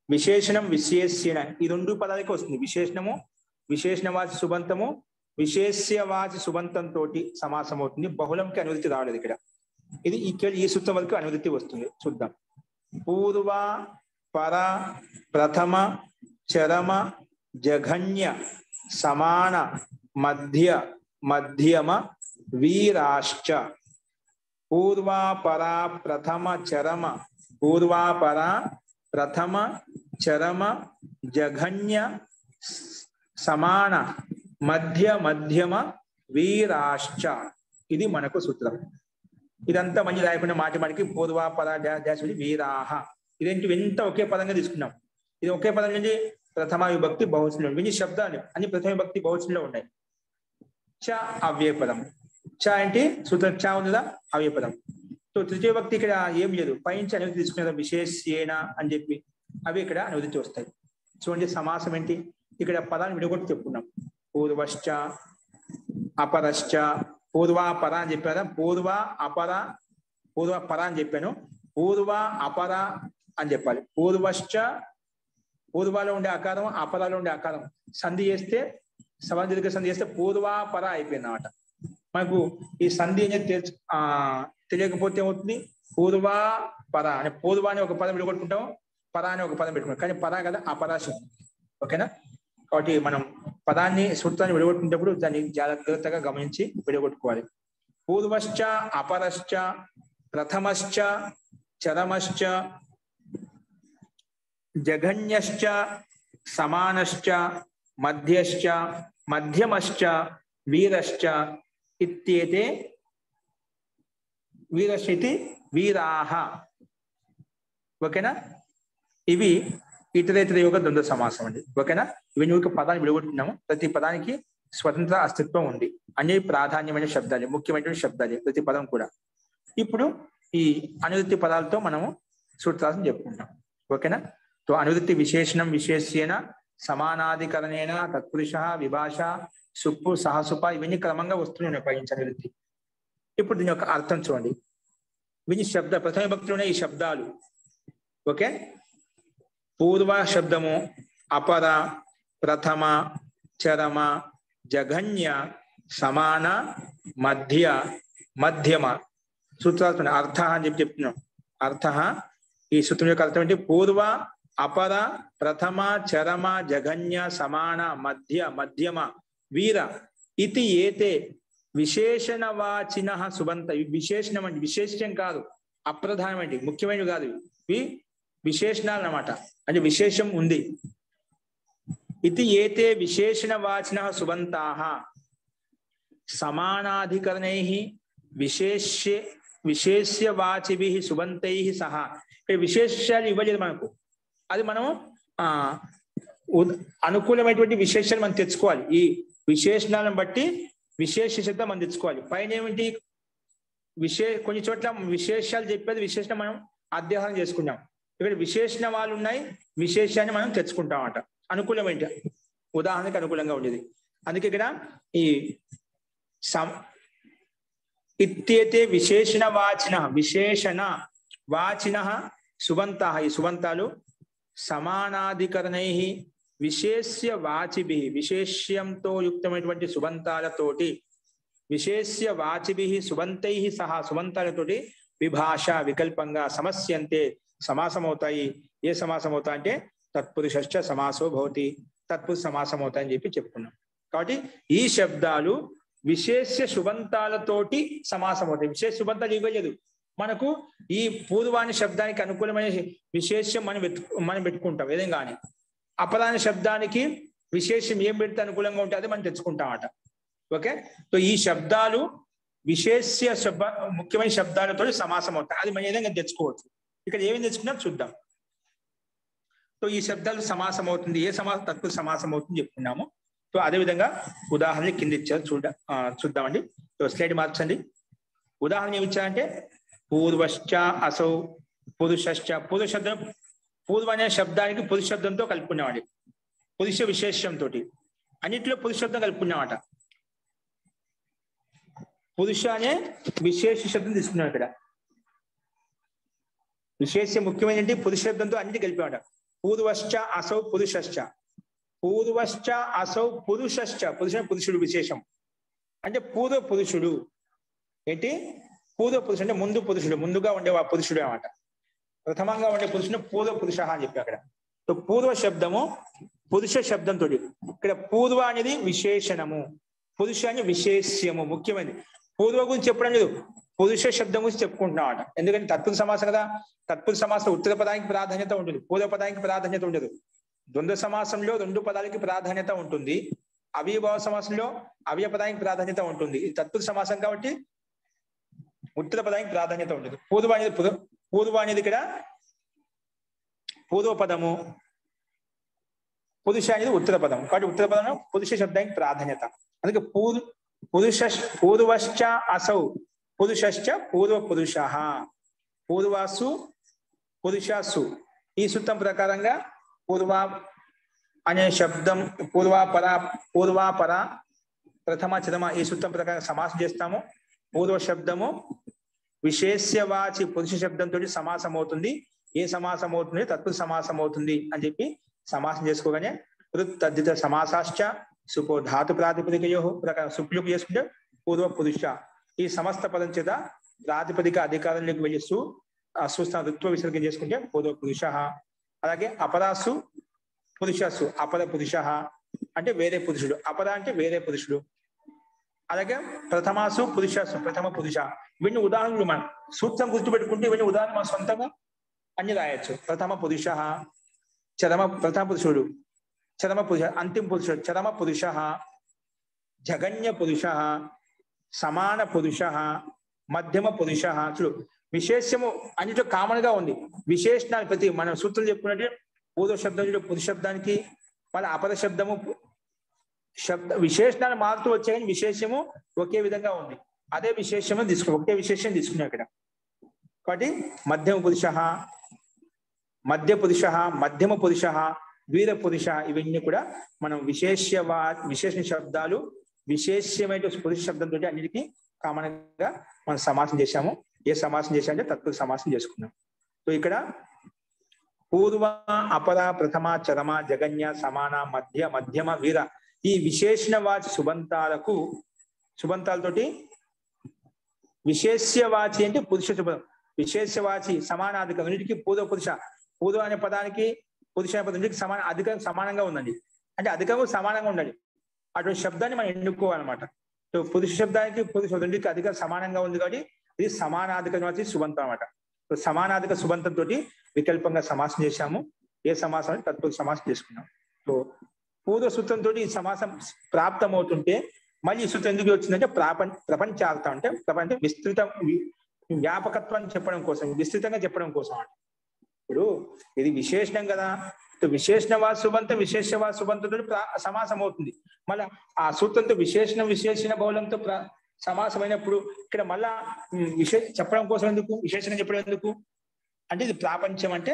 [SPEAKER 1] విశేషణం విశేష్యణ, ఈ 2 పదాలకి వస్తుంది. విశేషణము విశేషణవాచి సుబంతము విశేష్యవాచి సుబంతంతో సమాసం అవుతుంది. బహుళంకి అనువదితి రావలేదు ఇక్కడ. ఇది ఈ సూత్రం వరకు అనువదితి వస్తుంది. చూద్దాం. పూర్వ పర ప్రథమ చరమ జఘన్య సమాన మధ్య మధ్యమ వీరాశ్చ. పూర్వాపర ప్రథమ చరమ, పూర్వాపర ప్రథమ చరమ జఘన్య సమాన మధ్య మధ్యమ వీరాశ్చ. ఇది మనకు సూత్రం. ఇదంతా మంచి రాయకుండా మాటి పూర్వాపర డాష్ వీరాహ. ఇదేంటి ఎంత ఒకే పదంగా తీసుకున్నాం. ఇది ఒకే పదం నుంచి ప్రథమ విభక్తి బహువచనంలో విని శబ్దాలు అన్ని ప్రథమ విభక్తి బహువచనంలో ఉన్నాయి. చ అవ్యయ పదం. చ అంటే సూత్రం చ ఉందా అవ్యయ పదం. సో తృతీయ విభక్తి ఇక్కడ ఏం లేదు, పైనుంచి అనువృత్తి తీసుకునే విశేషేణ అని చెప్పి అవి ఇక్కడ అనువృత్తి వస్తాయి. చూడండి, సమాసం ఏంటి? ఇక్కడ పదాన్ని విడగొట్టి చెప్పుకున్నాం. పూర్వశ్చ అపరశ్చ, పూర్వాపర అని చెప్పారా, పూర్వ అపర పూర్వపర అని చెప్పాను, పూర్వ అపర అని చెప్పాలి. పూర్వశ్చ పూర్వాలో ఉండే ఆకారం, అపరాలో ఉండే ఆకారం సంధి చేస్తే సమాధిక సంధి చేస్తే పూర్వాపర అయిపోయింది అన్నమాట. మనకు ఈ సంధి అనేది తెలియకపోతే ఏమవుతుంది? పూర్వాపర అని పూర్వ అని ఒక పదం విడగొట్టుకుంటాం, పర అని ఒక పదం పెట్టుకుంటాం. కానీ పర కదా అపరాశం. ఓకేనా? కాబట్టి మనం పదాన్ని సూత్రాన్ని విడగొట్టుకునేటప్పుడు దాన్ని జాగ్రత్తగా గమనించి విడగొట్టుకోవాలి. పూర్వశ్చ అపరశ్చ ప్రథమశ్చ చరమశ్చ జఘన్యశ్చ సమానశ్చ మధ్యశ్చ మధ్యమశ్చ వీరశ్చ ఇత్యేతే వీరశ్చ వీరాహ. ఓకేనా? ఇవి ఇతరేతర యోగ ద్వంద్వ సమాసం అండి. ఓకేనా? ఇవి నువ్వు పదాన్ని విడగొట్టుకున్నాము. ప్రతి పదానికి స్వతంత్ర అస్తిత్వం ఉంది. అన్ని ప్రాధాన్యమైన శబ్దాలే, ముఖ్యమైనటువంటి శబ్దాలే ప్రతి పదం కూడా. ఇప్పుడు ఈ అనువృత్తి పదాలతో మనము సూత్రాలను చెప్పుకుంటాం. ఓకేనా? तो अनुवृत्ति विशेषणं विशेष्येन समानाधिकरणेन तत्पुरुषः विभाषा सुप्పు సహసుప ఇవన్నీ క్రమంగా వస్తున్నాయి పైన అనువృత్తి. ఇప్పుడు దీని యొక్క అర్థం చూడండి. విని శబ్ద ప్రథమ విభక్తిలోనే ఈ శబ్దాలు. ఓకే, పూర్వ శబ్దము అపర ప్రథమ చరమ జఘన్య సమాన మధ్య మధ్యమ సూత్రాలు అర్థ అని చెప్పి చెప్తున్నాం. అర్థ ఈ సూత్రం యొక్క అర్థం ఏంటి? పూర్వ అపర ప్రథమ చరమ జఘన్య సమాన మధ్య మధ్యమ వీర ఇతి ఏతే విశేషణవాచిన సుబంత. విశేషణం అంటే విశేషం కాదు, అప్రధానమండి, ముఖ్యమైనవి కాదు, ఇవి విశేషణాలు అన్నమాట. అంటే విశేషం ఉంది. ఇతి ఏతే విశేషణవాచిన సుబంతాః సమానాధికరణైః విశేష్యవాచిభిః సుబంతైః సహా. విశేషాలు ఇవ్వలేదు మనకు, అది మనం అనుకూలమైనటువంటి విశేషాలు మనం తెచ్చుకోవాలి. ఈ విశేషణాలను బట్టి విశేష శబ్దం మనం తెచ్చుకోవాలి. పైన ఏమిటి కొన్ని చోట్ల విశేషాలు చెప్పేది విశేషణం మనం అధ్యయనం చేసుకున్నాం. ఇక్కడ విశేషణ వాళ్ళు ఉన్నాయి, విశేషాన్ని మనం తెచ్చుకుంటాం అన్నమాట. అనుకూలమైన ఉదాహరణకి అనుకూలంగా ఉండేది. అందుకే ఇక్కడ ఈ ఇత్యేతే విశేషణ వాచిన విశేషణ వాచిన సుబంతాః, ఈ సుబంతాలు సమానాధికరణై విశేష్య వాచిభి విశేష్యంతో యుక్తమైనటువంటి సుబంతాలతోటి విశేష్య వాచిభి సుబంతై సహా సుబంతాలతోటి విభాష వికల్పంగా సమస్యంతే సమాసం అవుతాయి. ఏ సమాసం అవుతా అంటే తత్పురుషశ్చ సమాసో భవతి, తత్పురుష సమాసం అవుతాయని చెప్పి చెప్పుకున్నాం. కాబట్టి ఈ శబ్దాలు విశేష్య శుబంతాలతోటి సమాసం అవుతాయి. విశేష శుబంతాలు ఇవ్వలేదు మనకు. ఈ పూర్వాని శబ్దానికి అనుకూలమైన విశేషం మనం పెట్టుకుంటాం ఏదేం కానీ. అపరాని శబ్దానికి విశేషం ఏం పెడితే అనుకూలంగా ఉంటే అది మనం తెచ్చుకుంటామట. ఓకే, సో ఈ శబ్దాలు విశేష్య ముఖ్యమైన శబ్దాలతో సమాసం అవుతాయి. అది మనం ఏదైనా తెచ్చుకోవచ్చు. ఇక్కడ ఏమేమి తెచ్చుకున్నాం చూద్దాం. సో ఈ శబ్దాలు సమాసం అవుతుంది. ఏ సమాసం తత్పురుష సమాసం అవుతుంది చెప్పుకున్నాము. సో అదేవిధంగా ఉదాహరణ కింద ఇచ్చారు చూద్దామండి. సో స్లైడ్ మార్చండి. ఉదాహరణ ఏమి ఇచ్చారంటే పూర్వశ్చ అసౌ పురుషశ్చ. పురుష శబ్దం పూర్వ అనే శబ్దానికి పురుష శబ్దంతో కలుపుకున్నామండి. పురుష విశేషంతో అన్నింటిలో పురుష శబ్దం కలుపుకున్నామట. పురుష అనే విశేష శబ్దం తీసుకున్నాం. ఇక్కడ విశేష ముఖ్యమైనది పురుష శబ్దంతో అన్నిటి కలిపామట. పూర్వశ్చ అసౌ పురుషశ్చ. పూర్వశ్చ అసౌ పురుషశ్చ. పురుషుడు విశేషం అంటే పూర్వ పురుషుడు. ఏంటి పూర్వ పురుషుడు అంటే ముందు పురుషుడు, ముందుగా ఉండే పురుషుడు అన్నమాట. ప్రథమంగా ఉండే పురుషుడు పూర్వ పురుష అని చెప్పి అక్కడ. సో పూర్వ శబ్దము పురుష శబ్దంతో. ఇక్కడ పూర్వ అనేది విశేషణము, పురుష అని విశేష్యము. ముఖ్యమైనది పూర్వ గురించి చెప్పడం లేదు, పురుష శబ్దం గురించి చెప్పుకుంటున్నాం అట. ఎందుకంటే తత్పురుష సమాసం కదా. తత్పురుష సమాసం ఉత్తర పదానికి ప్రాధాన్యత ఉంటుంది, పూర్వ పదానికి ప్రాధాన్యత ఉండదు. ద్వంద్వ సమాసంలో రెండు పదాలకి ప్రాధాన్యత ఉంటుంది, అవ్యయభావ సమాసంలో అవ్యయ పదానికి ప్రాధాన్యత ఉంటుంది. ఇది తత్పురుష సమాసం కాబట్టి ఉత్తర పదానికి ప్రాధాన్యత ఉంటుంది. పూర్వ అనేది ఇక్కడ పూర్వ పదము, పురుష అనేది ఉత్తర పదం కాబట్టి ఉత్తర పదం పురుష శబ్దానికి ప్రాధాన్యత. అందుకే పూర్వశ్చ అసౌ పురుషశ్చ పూర్వ పురుష. పూర్వాసు పురుషాసు ఈ సూత్రం ప్రకారంగా పూర్వ అనే శబ్దం పూర్వాపర ప్రథమ చరమ ఈ సూత్రం ప్రకారం సమాసం చేస్తాము. పూర్వ శబ్దము విశేష్యవాచి పురుష శబ్దంతో సమాసం అవుతుంది. ఏ సమాసం అవుతుంది? తత్పురుష సమాసం అవుతుంది అని చెప్పి సమాసం చేసుకోగానే తద్దిత సమాసాశ్చ సుపో ధాతు ప్రాతిపదికయో ప్రకారం సుప్లుకు చేసుకుంటే పూర్వ పురుష. ఈ సమస్త పదం చేత ప్రాతిపదిక అధికారంలోకి వెళ్ళి సుస్థాన ఋత్వ విసర్గం చేసుకుంటే పూర్వ పురుష. అలాగే అపరాసు పురుషసు అపర పురుష అంటే వేరే పురుషుడు, అపర అంటే వేరే పురుషుడు. అలాగే ప్రథమాసు పురుషసు ప్రథమ పురుష. ఇవన్నీ ఉదాహరణలు మనం సూత్రం గుర్తుపెట్టుకుంటే ఇవన్నీ ఉదాహరణ మన సొంతంగా అన్ని రాయొచ్చు. ప్రథమ పురుష ప్రథమ పురుషుడు, చరమ పురుష అంతిమ పురుషుడు, చరమ పురుష, జగన్య పురుష, సమాన పురుష, మధ్యమ పురుష. చూడు విశేషము అన్నిట్లో కామన్ గా ఉంది. విశేషణాలు ప్రతి మనం సూత్రం చెప్పుకున్నట్టు పూర్వ శబ్దం పురుష శబ్దానికి మళ్ళీ అపర శబ్దము విశేషణాలు మారుతూ వచ్చాయి కానీ విశేషము ఒకే విధంగా ఉంది. అదే విశేషము ఒకే విశేషం తీసుకున్నాం ఇక్కడ. కాబట్టి మధ్యమ పురుష, మధ్య పురుష, మధ్యమ పురుష, వీర పురుష ఇవన్నీ కూడా మనం విశేషణ శబ్దాలు విశేషమైన పురుష శబ్దంతో అన్నిటికీ కామన్ గా మనం సమాసం చేశాము. ఏ సమాసం చేశామంటే తత్పురుష సమాసం చేసుకున్నాం. సో ఇక్కడ పూర్వ అపర ప్రథమ చరమ జగన్య సమాన మధ్య మధ్యమ వీర ఈ విశేషణవాచి సుబంతాలతోటి విశేష్యవాచి అంటే పురుష శుభం, విశేషవాచి సమానాధికం రెండింటికి పూర్వ పురుష. పూర్వ అనే పదానికి పురుష అనే పదానికి సమానంగా ఉందండి. అంటే అధికము సమానంగా ఉండాలి. అటువంటి శబ్దాన్ని మనం ఎన్నుకోవాలన్నమాట. సో పురుష శబ్దానికి పురుష రెండింటికి అధిక సమానంగా ఉంది కాబట్టి ఇది సమానాధికవాచి సుబంతం అన్నమాట. సో సమానాధిక సుబంతంతో వికల్పంగా సమాసం చేశాము. ఏ సమాసం అంటే తత్పురుష సమాసం చేసుకున్నాం. సో పూర్వ సూత్రంతో ఈ సమాసం ప్రాప్తం అవుతుంటే మళ్ళీ ఈ సూత్రం ఎందుకు వచ్చిందంటే ప్రపంచార్థం అంటే ప్రపంచ విస్తృత వ్యాపకత్వాన్ని చెప్పడం కోసం, విస్తృతంగా చెప్పడం కోసం అంట. ఇప్పుడు ఇది విశేషణం కదా, విశేషణవా సుబంతం విశేషవా సుబంతంతో సమాసం అవుతుంది. మళ్ళా ఆ సూత్రంతో విశేషణ బహుళంతో సమాసమైనప్పుడు ఇక్కడ మళ్ళా చెప్పడం కోసం ఎందుకు, విశేషణం చెప్పడం ఎందుకు అంటే ఇది ప్రాపంచం అంటే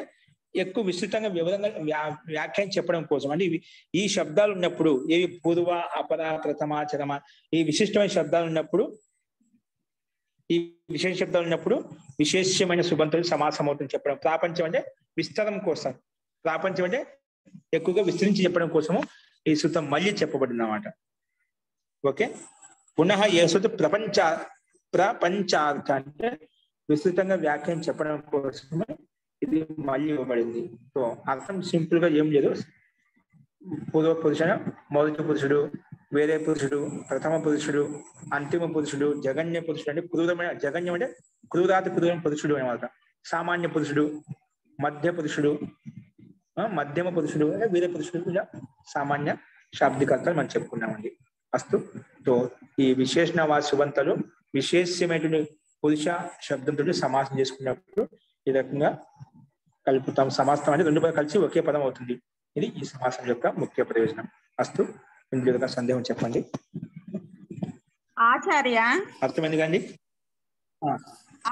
[SPEAKER 1] ఎక్కువ విస్తృతంగా వివరంగా వ్యాఖ్యానం చెప్పడం కోసం. అంటే ఈ శబ్దాలు ఉన్నప్పుడు ఏవి పూర్వ అపర ప్రథమ చరమ ఈ విశిష్టమైన శబ్దాలు ఉన్నప్పుడు ఈ విశేష శబ్దాలు ఉన్నప్పుడు విశేషమైన సుబంతులు సమాసం అవుతుంది చెప్పడం. ప్రాపంచం అంటే విస్తరం కోసం. ప్రాపంచం అంటే ఎక్కువగా విస్తరించి చెప్పడం కోసము ఈ సూత్రం మళ్ళీ చెప్పబడింది అన్నమాట. ఓకే, పునః ఏ సూత్రం ప్రపంచార్థ అంటే విస్తృతంగా వ్యాఖ్యానం చెప్పడం కోసమే ఇది మళ్ళీ ఇవ్వబడింది. సో అర్థం సింపుల్ గా ఏం లేదు. పూర్వ పురుషుడు, మొదటి పురుషుడు, వేరే పురుషుడు, ప్రథమ పురుషుడు, అంతిమ పురుషుడు, జగన్య పురుషుడు అంటే క్రూరమైన, జగన్యం అంటే క్రూరాతి క్రూరమైన పురుషుడు అనమాట. సామాన్య పురుషుడు, మధ్య పురుషుడు, మధ్యమ పురుషుడు, వీర పురుషుడు, ఇలా సామాన్య శాబ్దికర్తలు మనం చెప్పుకున్నామండి. అస్తు. సో ఈ విశేషణ సుబంతలు విశేషమైనటువంటి పురుష శబ్దంతో సమాసం చేసుకున్నప్పుడు ఈ రకంగా కలుపుతాం. సమాసం అంటే రెండు పదాలు కలిసి ఒకే పదం అవుతుంది. ఇది ఈ సమాసం యొక్క ముఖ్య ప్రయోజనం. అస్తు. ఇందులో సందేహం చెప్పండి.
[SPEAKER 5] ఆచార్య,
[SPEAKER 1] అర్థమైంది కండి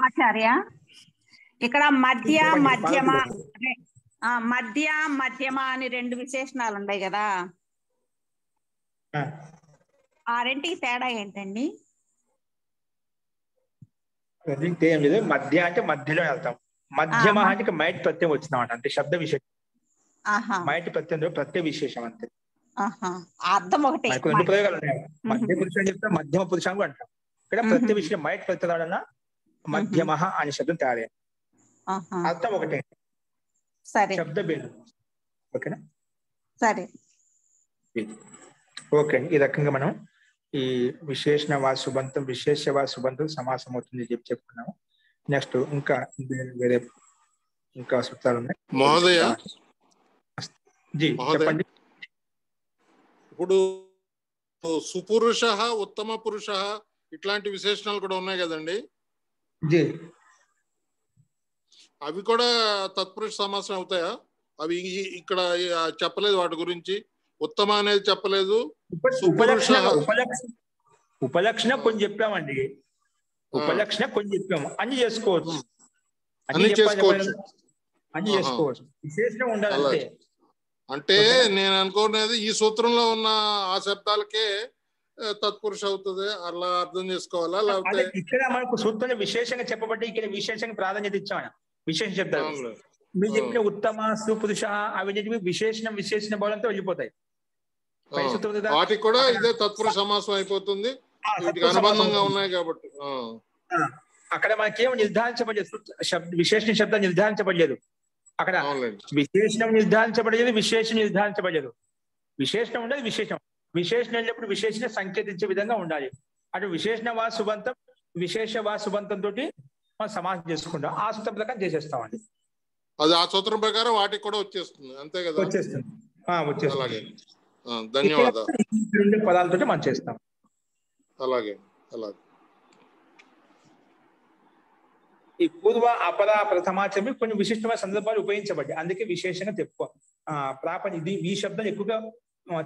[SPEAKER 5] ఆచార్య, ఇక్కడ మధ్య మధ్యమ మధ్య మధ్యమ అని రెండు విశేషణాలు ఉన్నాయి కదా, ఆ రెంటికి తేడా ఏంటండి?
[SPEAKER 1] ఏం లేదు. మధ్య అంటే మధ్యలో వెళ్తాం, మధ్యమ అంటే మైట్ ప్రత్యయం వచ్చిందన్నమాట. అంటే శబ్ద విశేషం, మైట్ ప్రత్యయం ప్రత్యయ విశేషం అంతే.
[SPEAKER 5] అర్థం ఒకటి.
[SPEAKER 1] రెండు ప్రయోగాలు ఉన్నాయి. మధ్య పురుషుడు చెప్తే మధ్యమ పురుషాంగు అంటాం. ఇక్కడ ప్రత్యయ విషయం మైట్ ప్రత్యయం వలన మధ్యమ అనే శబ్దం తయారయ్యాయి. అర్థం ఒకటే,
[SPEAKER 5] సరే,
[SPEAKER 1] శబ్ద భేదం. ఓకేనా?
[SPEAKER 5] సరే,
[SPEAKER 1] ఓకే అండి. ఈ రకంగా మనం ఈ విశేషణ సుబంతం, విశేష సుబంతం సమాసం అవుతుంది చెప్పుకున్నాము. నెక్స్ట్ ఇంకా వేరే ఇంకా సూత్రాలు ఉన్నాయి.
[SPEAKER 6] మహోదయ,
[SPEAKER 1] చెప్పండి.
[SPEAKER 6] ఇప్పుడు సుపురుష, ఉత్తమ పురుష ఇట్లాంటి విశేషణాలు కూడా ఉన్నాయి కదండి. అవి కూడా తత్పురుష సమాసం అవుతాయా? అవి ఇక్కడ చెప్పలేదు వాటి గురించి. ఉత్తమ అనేది చెప్పలేదు.
[SPEAKER 1] ఉపలక్షణ కొన్ని చెప్పామండి, ఉపలక్షణ కొన్ని చెప్పాము. అన్ని చేసుకోవచ్చు,
[SPEAKER 6] అన్ని చేసుకోవచ్చు.
[SPEAKER 1] విశేషం ఉండాలంటే.
[SPEAKER 6] అంటే నేను అనుకునేది ఈ సూత్రంలో ఉన్న ఆ శబ్దాలకే తత్పురుష అవుతుంది, అలా అర్థం చేసుకోవాలా? లేకపోతే
[SPEAKER 1] ఇక్కడ మనకు సూత్రంలో విశేషంగా చెప్పబట్టి ఇక్కడ విశేషంగా ప్రాధాన్యత ఇచ్చామని విశేష శబ్దాలు. మీరు చెప్పిన ఉత్తమ, సుపురుష అవి విశేషణ బలంతో వెళ్ళిపోతాయి.
[SPEAKER 6] వాటికి కూడా ఇదే తత్పురుష సమాసం అయిపోతుంది, వీటికి అనుబంధంగా ఉన్నాయి కాబట్టి.
[SPEAKER 1] అక్కడ మనకేం నిర్ధారించబడలేదు, విశేషణ శబ్దం నిర్ధారించబడలేదు. అక్కడ విశేషణం నిర్ధారించబడలేదు, విశేషం నిర్ధారించబడలేదు. విశేషణం ఉండదు, విశేషణం వెళ్ళినప్పుడు విశేషణ సంకేతించే విధంగా ఉండాలి. అటు విశేషణ సుబంతం, విశేష సుబంతం తోటి మనం సమాసం చేసుకుంటాం. ఆ సూత్రం ప్రకారం చేసేస్తామండి.
[SPEAKER 6] అది ఆ సూత్రం ప్రకారం వాటికి కూడా వచ్చేస్తుంది, అంతే కదా?
[SPEAKER 1] వచ్చేస్తుంది.
[SPEAKER 6] అలాగే, ధన్యవాదాలు.
[SPEAKER 1] పదాలతో మనం చేస్తాం.
[SPEAKER 6] అలాగే అలాగే.
[SPEAKER 1] ఈ పూర్వ, అపర, ప్రథమాచమి కొన్ని విశిష్టమైన సందర్భాలు ఉపయోగించబడ్డాయి. అందుకే విశేషంగా చెప్పుకో ఇది ఈ శబ్దాలు ఎక్కువగా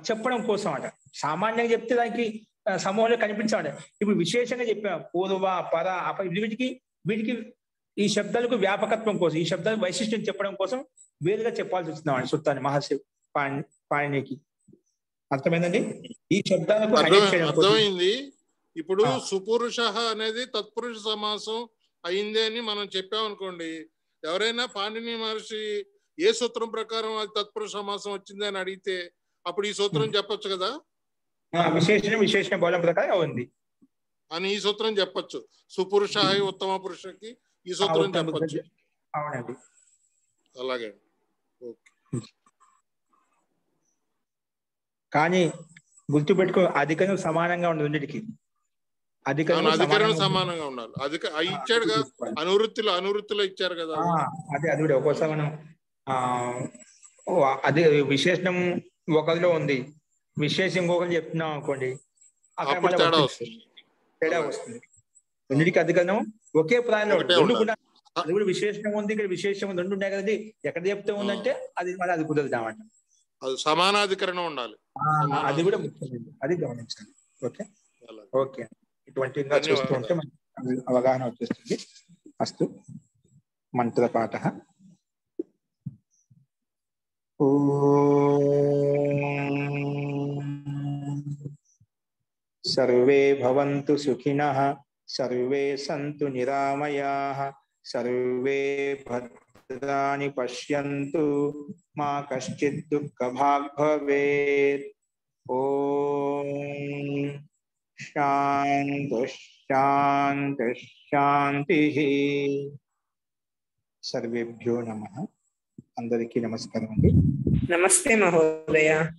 [SPEAKER 1] చెప్పడం కోసం అంట. సామాన్యంగా చెప్తే దానికి సమూహంలో కనిపించాలి. ఇప్పుడు విశేషంగా చెప్పాం పూర్వ, పర, అప, వీటికి ఈ శబ్దాలకు వ్యాపకత్వం కోసం, ఈ శబ్దాలకు వైశిష్ట్యం చెప్పడం కోసం వేరుగా చెప్పాల్సి వచ్చింది సూత్రాన్ని మహర్షి పాణినికి. అర్థమైందండి? ఈ శబ్దాలకు
[SPEAKER 6] అర్థమైంది. ఇప్పుడు సుపురుష అనేది తత్పురుష సమాసం అయింది అని మనం చెప్పామనుకోండి, ఎవరైనా పాణిని మహర్షి ఏ సూత్రం ప్రకారం అది తత్పురుష సమాసం వచ్చింది అని అడిగితే అప్పుడు ఈ సూత్రం చెప్పొచ్చు కదా,
[SPEAKER 1] విశేషణ బలం ప్రకారం ఉంది
[SPEAKER 6] అని ఈ సూత్రం చెప్పొచ్చు. సుపురుష ఉత్తమ పురుషకి ఈ సూత్రం చెప్పొచ్చు.
[SPEAKER 1] అవునండి,
[SPEAKER 6] అలాగే.
[SPEAKER 1] కానీ గుర్తుపెట్టుకో, అధికరణం సమానంగా ఉండదు రెండింటికి.
[SPEAKER 6] అధికరణం సమానంగా ఉండాలి. ఇచ్చాడు కదా, అనువృత్తిలో ఇచ్చారు కదా.
[SPEAKER 1] అది కూడా ఒక్కోసారి మనం అదే విశేషణం ఒకరిలో ఉంది, విశేషం ఇంకొకరు చెప్తున్నాం అనుకోండి, అక్కడ తేడా వస్తుంది. రెండింటికి అధికరణం ఒకే ప్రాణంలో కూడా అది కూడా విశేషం ఉంది, ఇక్కడ విశేషం ఉంది, రెండు ఉన్నాయి కదండి. ఎక్కడ చెప్తే ఉందంటే అది మళ్ళీ అది కుదరదామంట.
[SPEAKER 6] అది సమానాధికరణం ఉండాలి,
[SPEAKER 1] అది కూడా ముఖ్యమైనది, అది గమనించాలి. ఓకే ఓకే, ఇటువంటి చూస్తూ ఉంటే మనకి అవగాహన వచ్చేస్తుంది. అస్తు. మంత్రపాఠ. సర్వే భవంతు సుఖినః, సర్వే సంతు నిరామయాః, సర్వే భద్రాణి భద్రాని పశ్యంతు మా కశ్చిత్ దుఃఖభాగ్ భవేత్. ఓం శాంతి శాంతి శాంతి. సర్వేభ్యో నమః. అందరికీ నమస్కారం అండి.
[SPEAKER 7] నమస్తే మహోదయ.